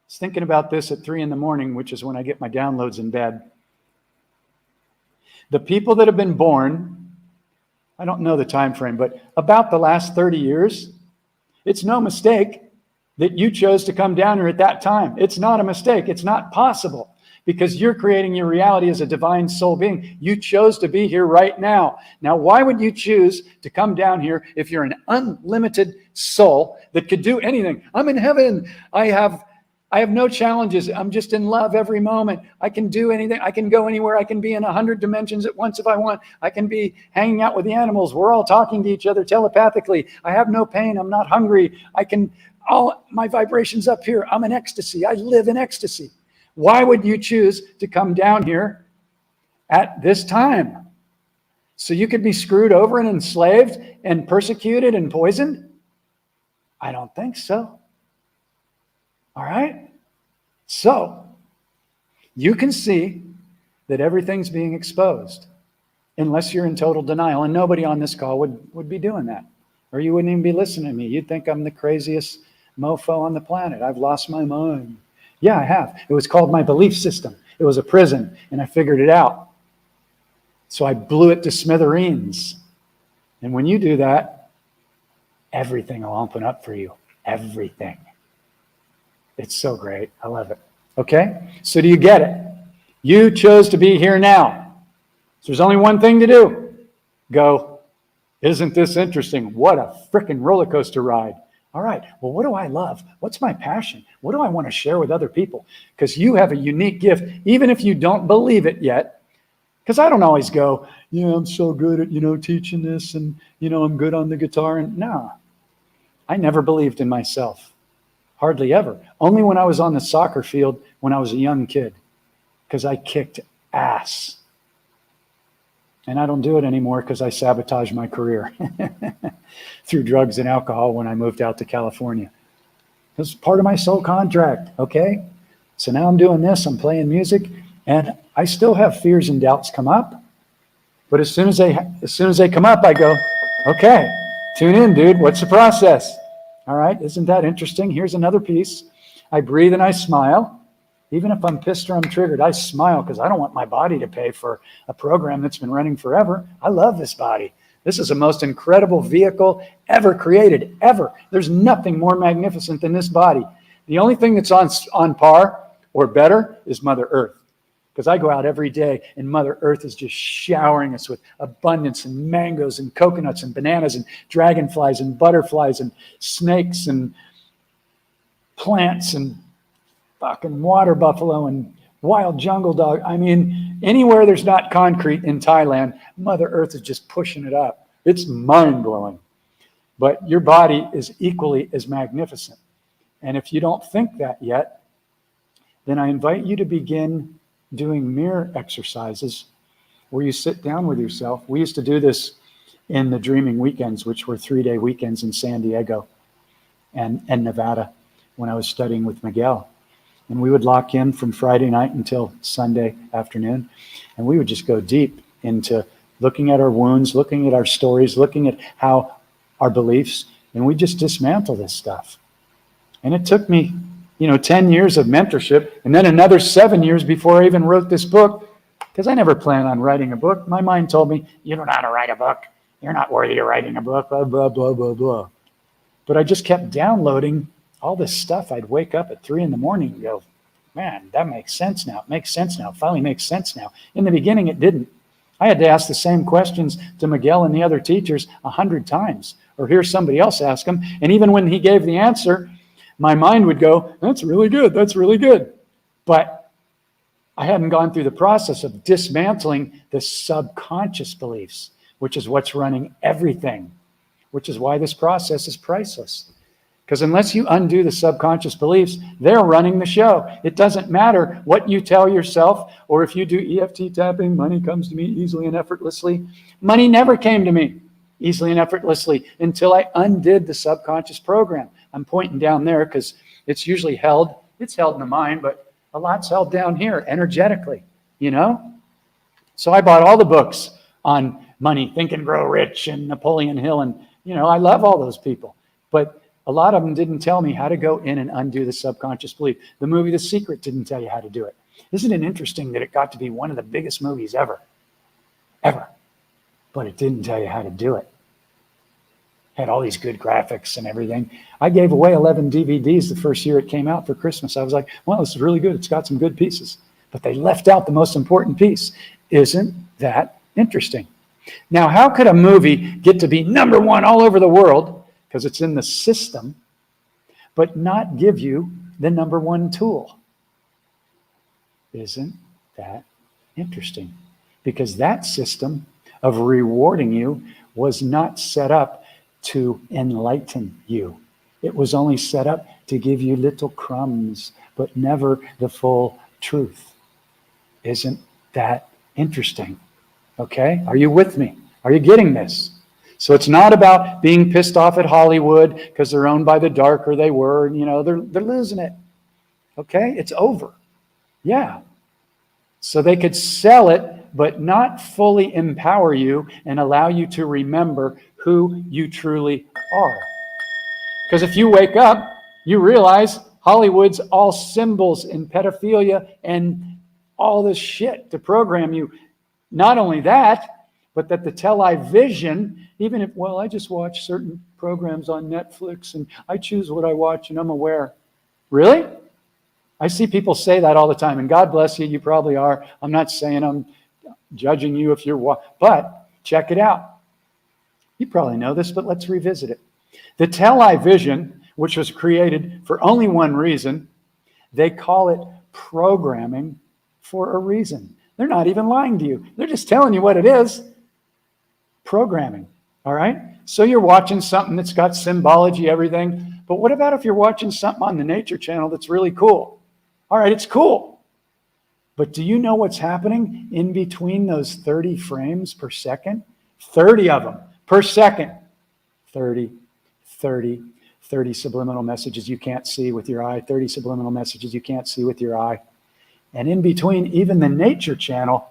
Speaker 1: was thinking about this at 3 a.m, which is when I get my downloads in bed. The people that have been born, I don't know the time frame, but about the last 30 years, it's no mistake that you chose to come down here at that time. It's not a mistake. It's not possible, because you're creating your reality as a divine soul being. You chose to be here right now. Now, why would you choose to come down here if you're an unlimited soul that could do anything? I'm in heaven. I have no challenges. I'm just in love every moment. I can do anything. I can go anywhere. I can be in 100 dimensions at once if I want. I can be hanging out with the animals. We're all talking to each other telepathically. I have no pain. I'm not hungry. All my vibrations up here. I'm in ecstasy. I live in ecstasy. Why would you choose to come down here at this time? So you could be screwed over and enslaved and persecuted and poisoned? I don't think so. All right? So you can see that everything's being exposed unless you're in total denial. And nobody on this call would be doing that. Or you wouldn't even be listening to me. You'd think I'm the craziest mofo on the planet. I've lost my mind. Yeah, I have. It was called my belief system. It was a prison, and I figured it out. So I blew it to smithereens. And when you do that, everything will open up for you. Everything. It's so great. I love it. Okay? So do you get it? You chose to be here now. So there's only one thing to do. Go, isn't this interesting? What a freaking roller coaster ride. All right, well, what do I love? What's my passion? What do I want to share with other people? Because you have a unique gift, even if you don't believe it yet. Because I don't always go, I'm so good at, teaching this, and, I'm good on the guitar. And no, I never believed in myself. Hardly ever. Only when I was on the soccer field when I was a young kid, because I kicked ass. And I don't do it anymore because I sabotaged my career through drugs and alcohol when I moved out to California. It was part of my soul contract, okay? So now I'm doing this, I'm playing music, and I still have fears and doubts come up. But as soon as they come up, I go, okay, tune in, dude. What's the process? All right, isn't that interesting? Here's another piece. I breathe and I smile. Even if I'm pissed or I'm triggered, I smile because I don't want my body to pay for a program that's been running forever. I love this body. This is the most incredible vehicle ever created, ever. There's nothing more magnificent than this body. The only thing that's on par or better is Mother Earth. Because I go out every day and Mother Earth is just showering us with abundance and mangoes and coconuts and bananas and dragonflies and butterflies and snakes and plants and fucking water buffalo and wild jungle dog. I mean, anywhere there's not concrete in Thailand, Mother Earth is just pushing it up. It's mind-blowing. But your body is equally as magnificent. And if you don't think that yet, then I invite you to begin doing mirror exercises where you sit down with yourself. We used to do this in the Dreaming Weekends, which were 3-day weekends in San Diego and Nevada when I was studying with Miguel. And we would lock in from Friday night until Sunday afternoon. And we would just go deep into looking at our wounds, looking at our stories, looking at how our beliefs, and we just dismantle this stuff. And it took me, 10 years of mentorship and then another 7 years before I even wrote this book, because I never planned on writing a book. My mind told me, you don't know how to write a book. You're not worthy of writing a book, blah, blah, blah, blah, blah. But I just kept downloading all this stuff. I'd wake up at 3 a.m. and go, man, that makes sense now. It makes sense now. It finally makes sense now. In the beginning, it didn't. I had to ask the same questions to Miguel and the other teachers 100 times, or hear somebody else ask them. And even when he gave the answer, my mind would go, that's really good. That's really good. But I hadn't gone through the process of dismantling the subconscious beliefs, which is what's running everything, which is why this process is priceless. Because unless you undo the subconscious beliefs, they're running the show. It doesn't matter what you tell yourself, or if you do EFT tapping, money comes to me easily and effortlessly. Money never came to me easily and effortlessly until I undid the subconscious program. I'm pointing down there because it's usually held. It's held in the mind, but a lot's held down here energetically, So I bought all the books on money, Think and Grow Rich and Napoleon Hill. And, I love all those people. But A lot of them didn't tell me how to go in and undo the subconscious belief. The movie The Secret didn't tell you how to do it. Isn't it interesting that it got to be one of the biggest movies ever? Ever. But it didn't tell you how to do it. Had all these good graphics and everything. I gave away 11 DVDs the first year it came out for Christmas. I was like, well, this is really good. It's got some good pieces. But they left out the most important piece. Isn't that interesting? Now, how could a movie get to be #1 all over the world, because it's in the system, but not give you the #1 tool? Isn't that interesting? Because that system of rewarding you was not set up to enlighten you. It was only set up to give you little crumbs, but never the full truth. Isn't that interesting? Okay? Are you with me? Are you getting this? So it's not about being pissed off at Hollywood because they're owned by the dark, or they were, and, they're losing it. Okay? It's over. Yeah. So they could sell it, but not fully empower you and allow you to remember who you truly are. Because if you wake up, you realize Hollywood's all symbols and pedophilia and all this shit to program you. Not only that, but that the television, even if, well, I just watch certain programs on Netflix and I choose what I watch and I'm aware. Really? I see people say that all the time, and God bless you, you probably are. I'm not saying I'm judging you if you're, but check it out. You probably know this, but let's revisit it. The television, which was created for only one reason, they call it programming for a reason. They're not even lying to you. They're just telling you what it is. Programming, all right? So you're watching something that's got symbology, everything. But what about if you're watching something on the Nature Channel that's really cool? All right, it's cool. But do you know what's happening in between those 30 frames per second? 30 of them per second. 30 subliminal messages you can't see with your eye. 30 subliminal messages you can't see with your eye. And in between, even the Nature Channel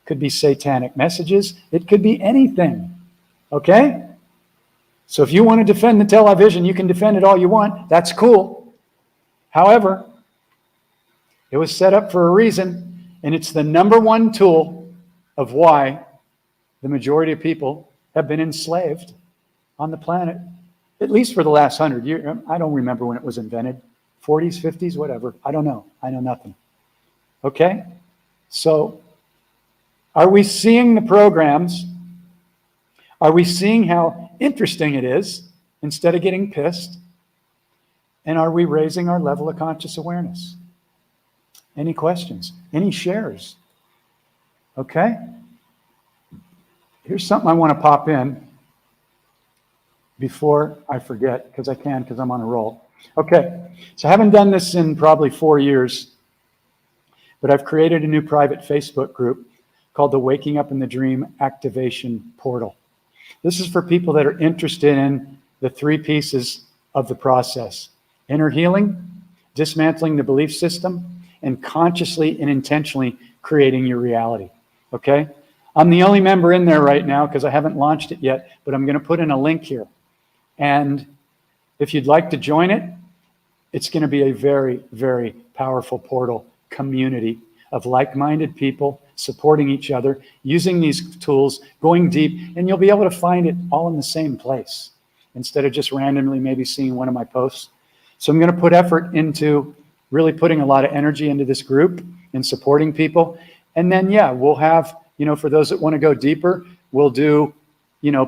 Speaker 1: could be satanic messages. It could be anything. Okay? So if you want to defend the television, you can defend it all you want. That's cool. However, it was set up for a reason, and it's the #1 tool of why the majority of people have been enslaved on the planet, at least for the last 100 years. I don't remember when it was invented. 40s, 50s, whatever. I don't know. I know nothing. Okay? So, are we seeing the programs? Are we seeing how interesting it is instead of getting pissed? And are we raising our level of conscious awareness? Any questions? Any shares? Okay? Here's something I want to pop in before I forget, because I can, because I'm on a roll. Okay, so I haven't done this in probably 4 years, but I've created a new private Facebook group called the Waking Up in the Dream Activation Portal. This is for people that are interested in the 3 pieces of the process: inner healing, dismantling the belief system, and consciously and intentionally creating your reality. Okay? I'm the only member in there right now because I haven't launched it yet, but I'm going to put in a link here. And if you'd like to join it, it's going to be a very, very powerful portal community of like-minded people supporting each other, using these tools, going deep, and you'll be able to find it all in the same place instead of just randomly maybe seeing one of my posts. So I'm going to put effort into really putting a lot of energy into this group and supporting people. And then, yeah, we'll have, for those that want to go deeper, we'll do,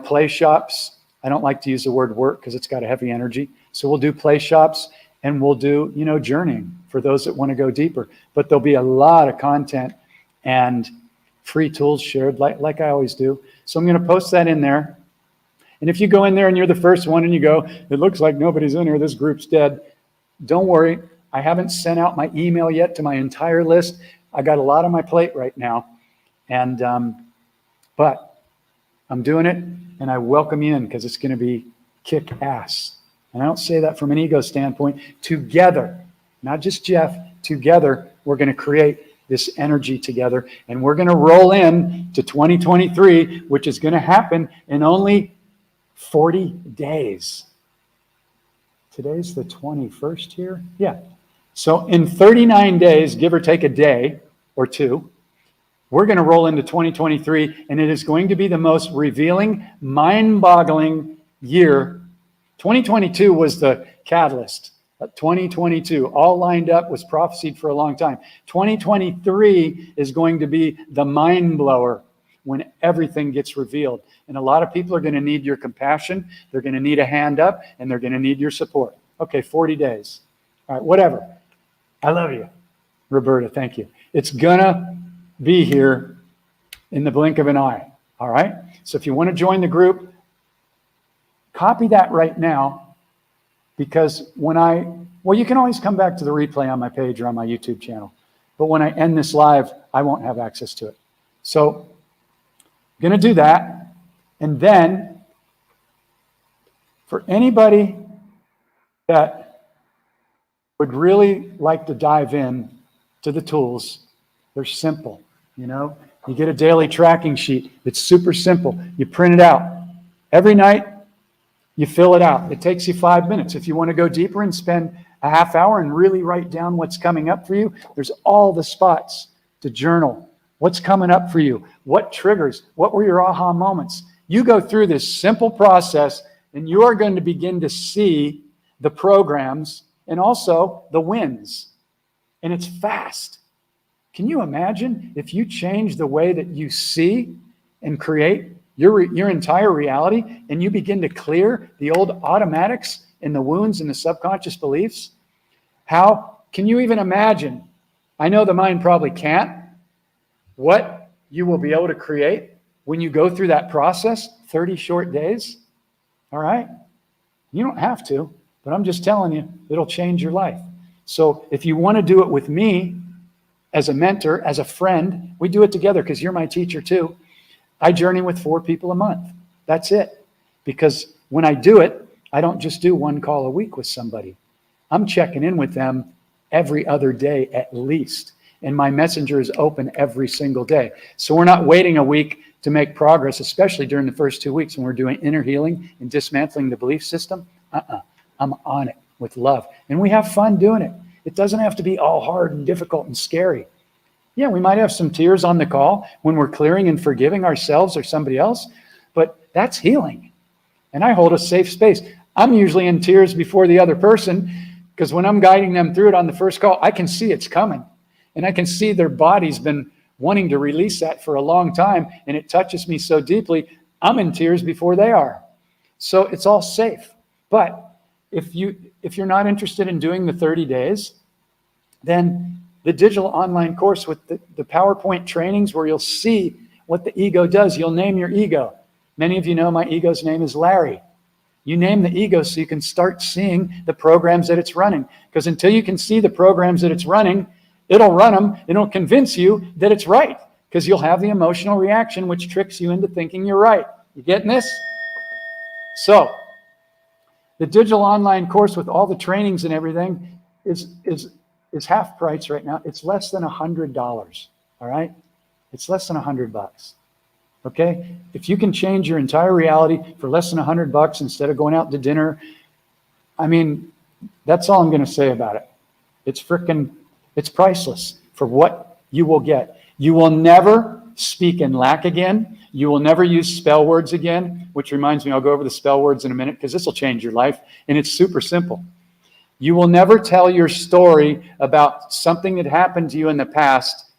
Speaker 1: play shops. I don't like to use the word work because it's got a heavy energy. So we'll do play shops, and we'll do, journeying for those that want to go deeper. But there'll be a lot of content and free tools shared like I always do. So I'm going to post that in there. And if you go in there and you're the first one and you go, it looks like nobody's in here, this group's dead, don't worry. I haven't sent out my email yet to my entire list. I got a lot on my plate right now. And but I'm doing it, and I welcome you in because it's going to be kick ass. And I don't say that from an ego standpoint. Together, not just Jeff, together, we're going to create this energy together, and we're going to roll in to 2023, which is going to happen in only 40 days. Today's the 21st here? Yeah. So in 39 days, give or take a day or two, we're going to roll into 2023, and it is going to be the most revealing, mind-boggling year. 2022 was the catalyst. 2022, all lined up, was prophesied for a long time. 2023 is going to be the mind blower when everything gets revealed. And a lot of people are going to need your compassion. They're going to need a hand up, and they're going to need your support. Okay, 40 days. All right, whatever. I love you, Roberta. Thank you. It's going to be here in the blink of an eye. All right? So if you want to join the group, copy that right now. Because well, you can always come back to the replay on my page or on my YouTube channel. But when I end this live, I won't have access to it. So I'm going to do that. And then for anybody that would really like to dive in to the tools, they're simple. You know, you get a daily tracking sheet. It's super simple. You print it out. Every night, you fill it out. It takes you 5 minutes. If you want to go deeper and spend a half hour and really write down what's coming up for you, there's all the spots to journal. What's coming up for you? What triggers? What were your aha moments? You go through this simple process, and you are going to begin to see the programs and also the wins. And it's fast. Can you imagine if you change the way that you see and create your entire reality, and you begin to clear the old automatics and the wounds and the subconscious beliefs? How can you even imagine? I know the mind probably can't. What you will be able to create when you go through that process, 30 short days. All right? You don't have to, but I'm just telling you, it'll change your life. So if you want to do it with me as a mentor, as a friend, we do it together because you're my teacher too. I journey with 4 people a month. That's it. Because when I do it, I don't just do 1 call a week with somebody. I'm checking in with them every other day at least. And my messenger is open every single day. So we're not waiting a week to make progress, especially during the first 2 weeks when we're doing inner healing and dismantling the belief system. I'm on it with love. And we have fun doing it. It doesn't have to be all hard and difficult and scary. Yeah, we might have some tears on the call when we're clearing and forgiving ourselves or somebody else, but that's healing. And I hold a safe space. I'm usually in tears before the other person because when I'm guiding them through it on the first call, I can see it's coming. And I can see their body's been wanting to release that for a long time, and it touches me so deeply, I'm in tears before they are. So it's all safe. But if you're not interested in doing the 30 days, then the digital online course with the PowerPoint trainings where you'll see what the ego does. You'll name your ego. Many of you know my ego's name is Larry. You name the ego so you can start seeing the programs that it's running. Because until you can see the programs that it's running, it'll run them. It'll convince you that it's right. Because you'll have the emotional reaction, which tricks you into thinking you're right. You getting this? So, the digital online course with all the trainings and everything is half price right now. It's less than $100. All right? It's less than $100. Okay? If you can change your entire reality for less than $100 instead of going out to dinner, I mean, that's all I'm going to say about it. It's priceless for what you will get. You will never speak in lack again. You will never use spell words again, which reminds me, I'll go over the spell words in a minute because this will change your life. And it's super simple. You will never tell your story about something that happened to you in the past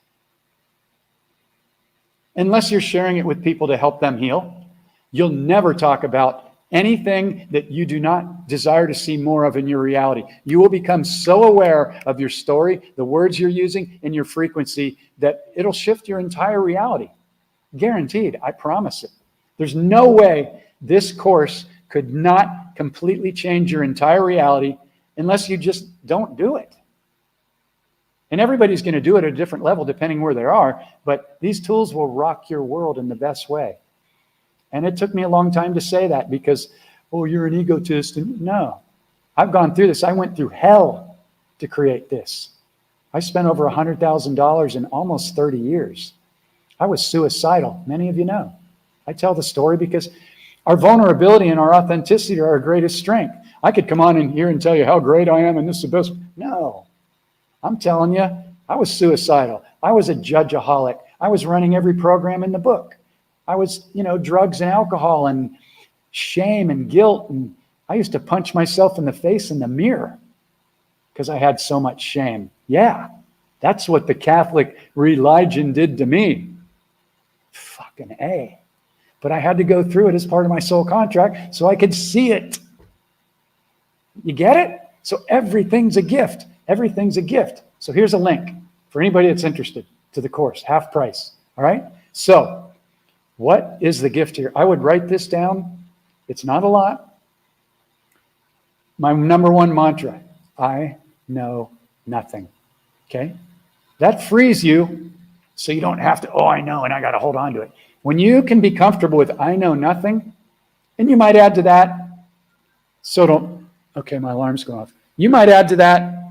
Speaker 1: unless you're sharing it with people to help them heal. You'll never talk about anything that you do not desire to see more of in your reality. You will become so aware of your story, the words you're using, and your frequency that it'll shift your entire reality. Guaranteed. I promise it. There's no way this course could not completely change your entire reality unless you just don't do it. And everybody's going to do it at a different level depending where they are, but these tools will rock your world in the best way. And it took me a long time to say that because, oh, you're an egotist. And no, I've gone through this. I went through hell to create this. I spent over $100,000 in almost 30 years. I was suicidal. Many of you know. I tell the story because our vulnerability and our authenticity are our greatest strength. I could come on in here and tell you how great I am and this is the best. No, I'm telling you, I was suicidal. I was a judgeaholic. I was running every program in the book. I was, drugs and alcohol and shame and guilt. And I used to punch myself in the face in the mirror because I had so much shame. Yeah, that's what the Catholic religion did to me. Fucking A. But I had to go through it as part of my soul contract so I could see it. You get it? So everything's a gift. Everything's a gift. So here's a link for anybody that's interested to the course, half price. All right? So what is the gift here? I would write this down. It's not a lot. My number one mantra, I know nothing. Okay? That frees you so you don't have to, I know, and I got to hold on to it. When you can be comfortable with I know nothing, and you might add to that, okay, my alarm's going off. You might add to that,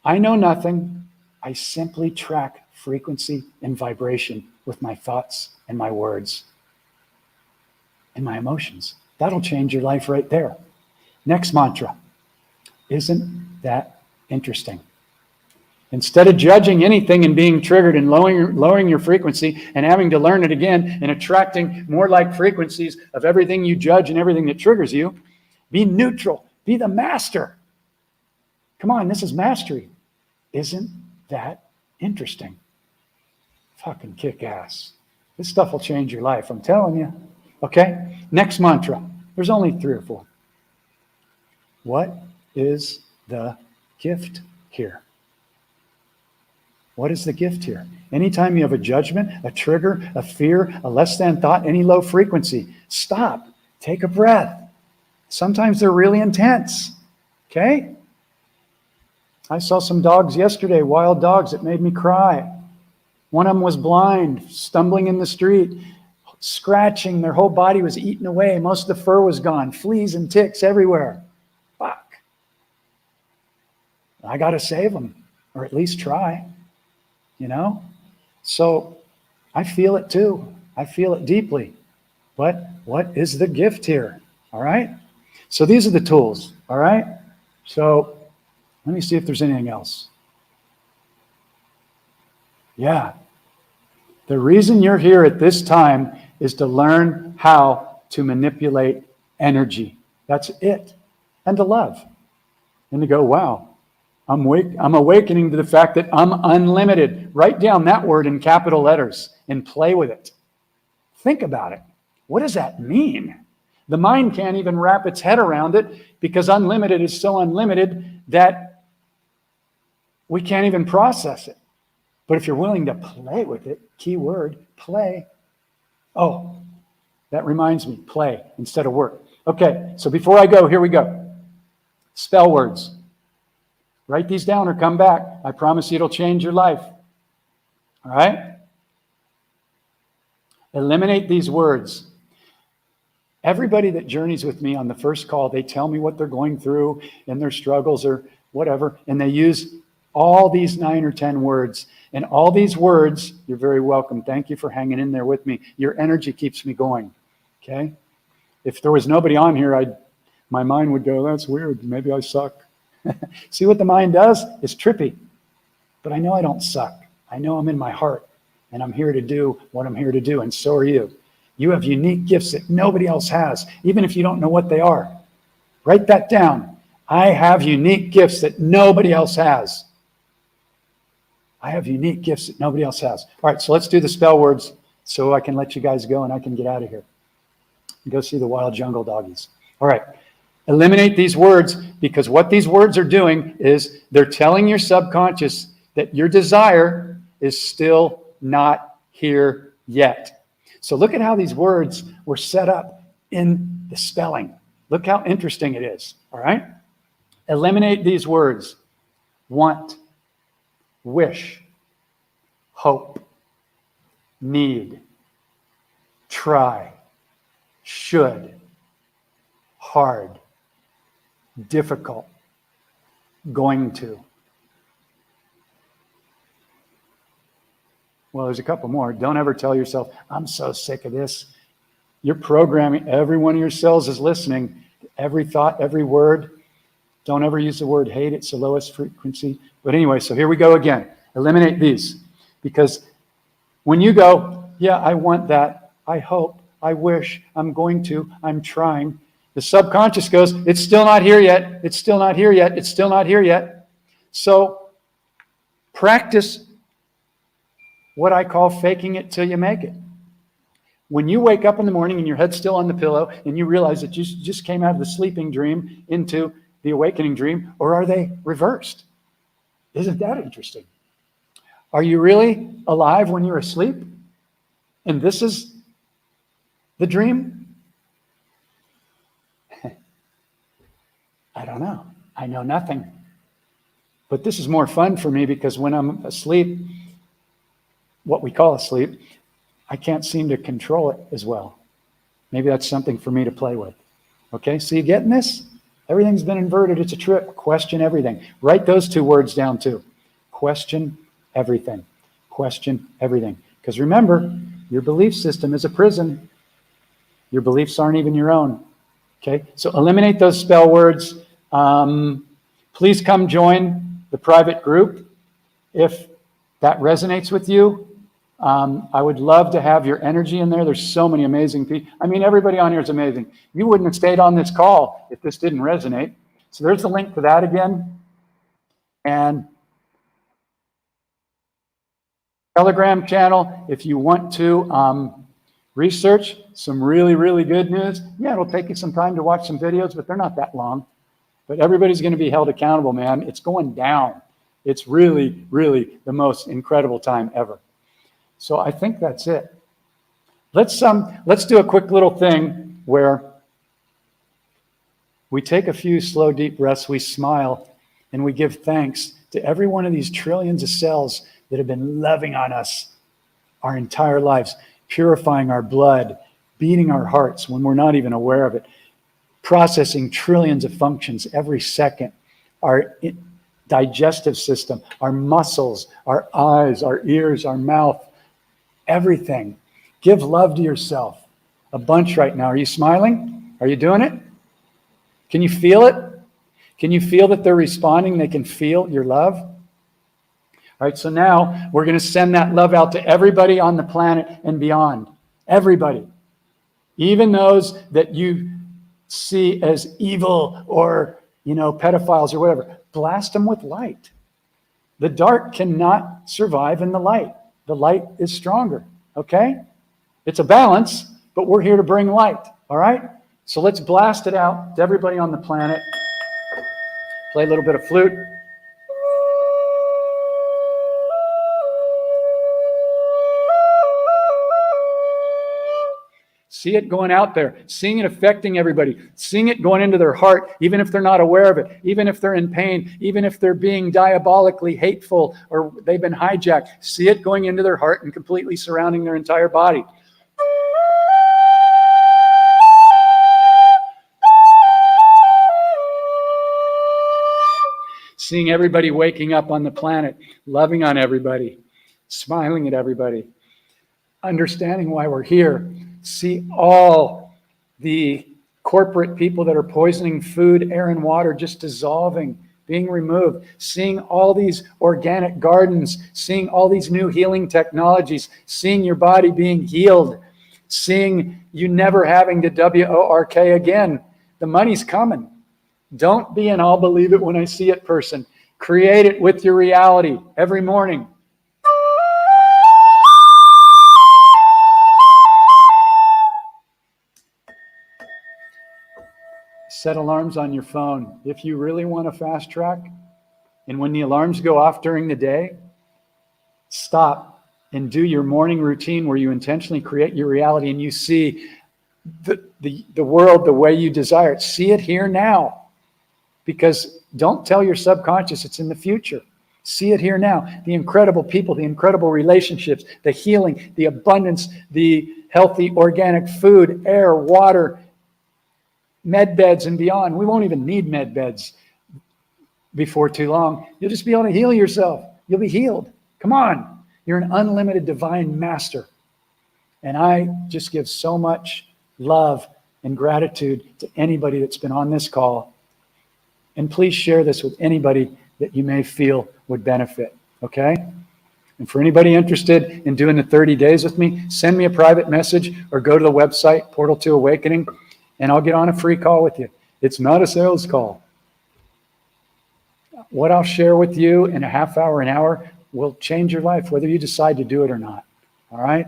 Speaker 1: I know nothing. I simply track frequency and vibration with my thoughts and my words and my emotions. That'll change your life right there. Next mantra. Isn't that interesting? Instead of judging anything and being triggered and lowering your frequency and having to learn it again and attracting more like frequencies of everything you judge and everything that triggers you, be neutral. Be the master. Come on, this is mastery. Isn't that interesting? Fucking kick ass. This stuff will change your life, I'm telling you. Okay? Next mantra. There's only 3 or 4. What is the gift here? What is the gift here? Anytime you have a judgment, a trigger, a fear, a less than thought, any low frequency, stop. Take a breath. Sometimes they're really intense. Okay? I saw some dogs yesterday, wild dogs, that made me cry. One of them was blind, stumbling in the street, scratching. Their whole body was eaten away. Most of the fur was gone. Fleas and ticks everywhere. Fuck. I got to save them, or at least try. So I feel it too. I feel it deeply. But what is the gift here? All right? So these are the tools. All right? So let me see if there's anything else. Yeah. The reason you're here at this time is to learn how to manipulate energy. That's it. And to love. And to go, wow. I'm awakening to the fact that I'm unlimited. Write down that word in capital letters and play with it. Think about it. What does that mean? The mind can't even wrap its head around it because unlimited is so unlimited that we can't even process it. But if you're willing to play with it, key word, play. Oh, that reminds me, play instead of work. Okay, so before I go, here we go. Spell words. Write these down or come back. I promise you it'll change your life. All right? Eliminate these words. Everybody that journeys with me on the first call, they tell me what they're going through and their struggles or whatever, and they use all these 9 or 10 words. And all these words, you're very welcome. Thank you for hanging in there with me. Your energy keeps me going. Okay? If there was nobody on here, my mind would go, that's weird. Maybe I suck. See what the mind does? It's trippy. But I know I don't suck. I know I'm in my heart. And I'm here to do what I'm here to do. And so are you. You have unique gifts that nobody else has, even if you don't know what they are. Write that down. I have unique gifts that nobody else has. I have unique gifts that nobody else has. All right, so let's do the spell words so I can let you guys go and I can get out of here. Go see the wild jungle doggies. All right. Eliminate these words because what these words are doing is they're telling your subconscious that your desire is still not here yet. So look at how these words were set up in the spelling. Look how interesting it is. All right. Eliminate these words. Want, wish, hope, need, try, should, hard, difficult, going to. Well, there's a couple more. Don't ever tell yourself, I'm so sick of this. You're programming, every one of your cells is listening. Every thought, every word, Don't ever use the word hate. It's the lowest frequency. But anyway, so here we go again. Eliminate these. Because when you go, yeah, I want that, I hope, I wish, I'm going to, I'm trying, the subconscious goes, it's still not here yet, it's still not here yet, it's still not here yet. So practice what I call faking it till you make it. When you wake up in the morning and your head's still on the pillow and you realize that you just came out of the sleeping dream into the awakening dream, or are they reversed? Isn't that interesting? Are you really alive when you're asleep? And this is the dream? I don't know. I know nothing. But this is more fun for me because when I'm asleep, what we call asleep, I can't seem to control it as well. Maybe that's something for me to play with. Okay, so you getting this? Everything's been inverted. It's a trip. Question everything. Write those two words down too. Question everything. Question everything. Because remember, your belief system is a prison. Your beliefs aren't even your own. Okay, so eliminate those spell words. Please come join the private group if that resonates with you. I would love to have your energy in there. There's so many amazing people. I mean, everybody on here is amazing. You wouldn't have stayed on this call if this didn't resonate. So there's the link to that again. And Telegram channel, if you want to research some really, really good news. Yeah, it'll take you some time to watch some videos, but they're not that long. But everybody's going to be held accountable, man. It's going down. It's really, really the most incredible time ever. So I think that's it. Let's do a quick little thing where we take a few slow, deep breaths, we smile, and we give thanks to every one of these trillions of cells that have been loving on us our entire lives, purifying our blood, beating our hearts when we're not even aware of it, processing trillions of functions every second, our digestive system, our muscles, our eyes, our ears, our mouth, everything. Give love to yourself. A bunch right now. Are you smiling? Are you doing it? Can you feel it? Can you feel that they're responding? They can feel your love? All right, so now we're going to send that love out to everybody on the planet and beyond. Everybody. Even those that you see as evil or, pedophiles or whatever. Blast them with light. The dark cannot survive in the light. The light is stronger, okay? It's a balance, but we're here to bring light, all right? So let's blast it out to everybody on the planet. Play a little bit of flute. See it going out there, seeing it affecting everybody, seeing it going into their heart, even if they're not aware of it, even if they're in pain, even if they're being diabolically hateful or they've been hijacked. See it going into their heart and completely surrounding their entire body. Seeing everybody waking up on the planet, loving on everybody, smiling at everybody, understanding why we're here. See all the corporate people that are poisoning food, air, and water just dissolving, being removed. Seeing all these organic gardens, seeing all these new healing technologies, seeing your body being healed, seeing you never having to WORK again. The money's coming. Don't be an I'll believe it when I see it person. Create it with your reality every morning. Set alarms on your phone. If you really want to fast track, and when the alarms go off during the day, stop and do your morning routine where you intentionally create your reality and you see the world the way you desire it. See it here now. Because don't tell your subconscious it's in the future. See it here now. The incredible people, the incredible relationships, the healing, the abundance, the healthy organic food, air, water, med beds and beyond. We won't even need med beds before too long. You'll just be able to heal yourself. You'll be healed. Come on. You're an unlimited divine master. And I just give so much love and gratitude to anybody that's been on this call. And please share this with anybody that you may feel would benefit, okay? And for anybody interested in doing the 30 days with me, send me a private message or go to the website, Portal to Awakening, and I'll get on a free call with you. It's not a sales call. What I'll share with you in a half hour, an hour, will change your life, whether you decide to do it or not. All right?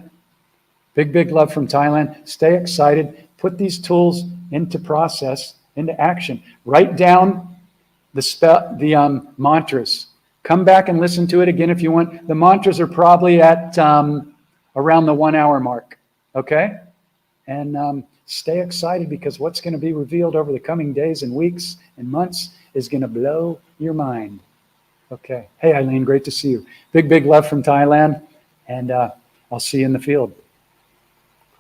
Speaker 1: Big, big love from Thailand. Stay excited. Put these tools into process, into action. Write down the mantras. Come back and listen to it again if you want. The mantras are probably at around the 1 hour mark. Okay? And stay excited, because what's going to be revealed over the coming days and weeks and months is going to blow your mind. Okay. Hey, Eileen, great to see you. Big, big love from Thailand, and I'll see you in the field.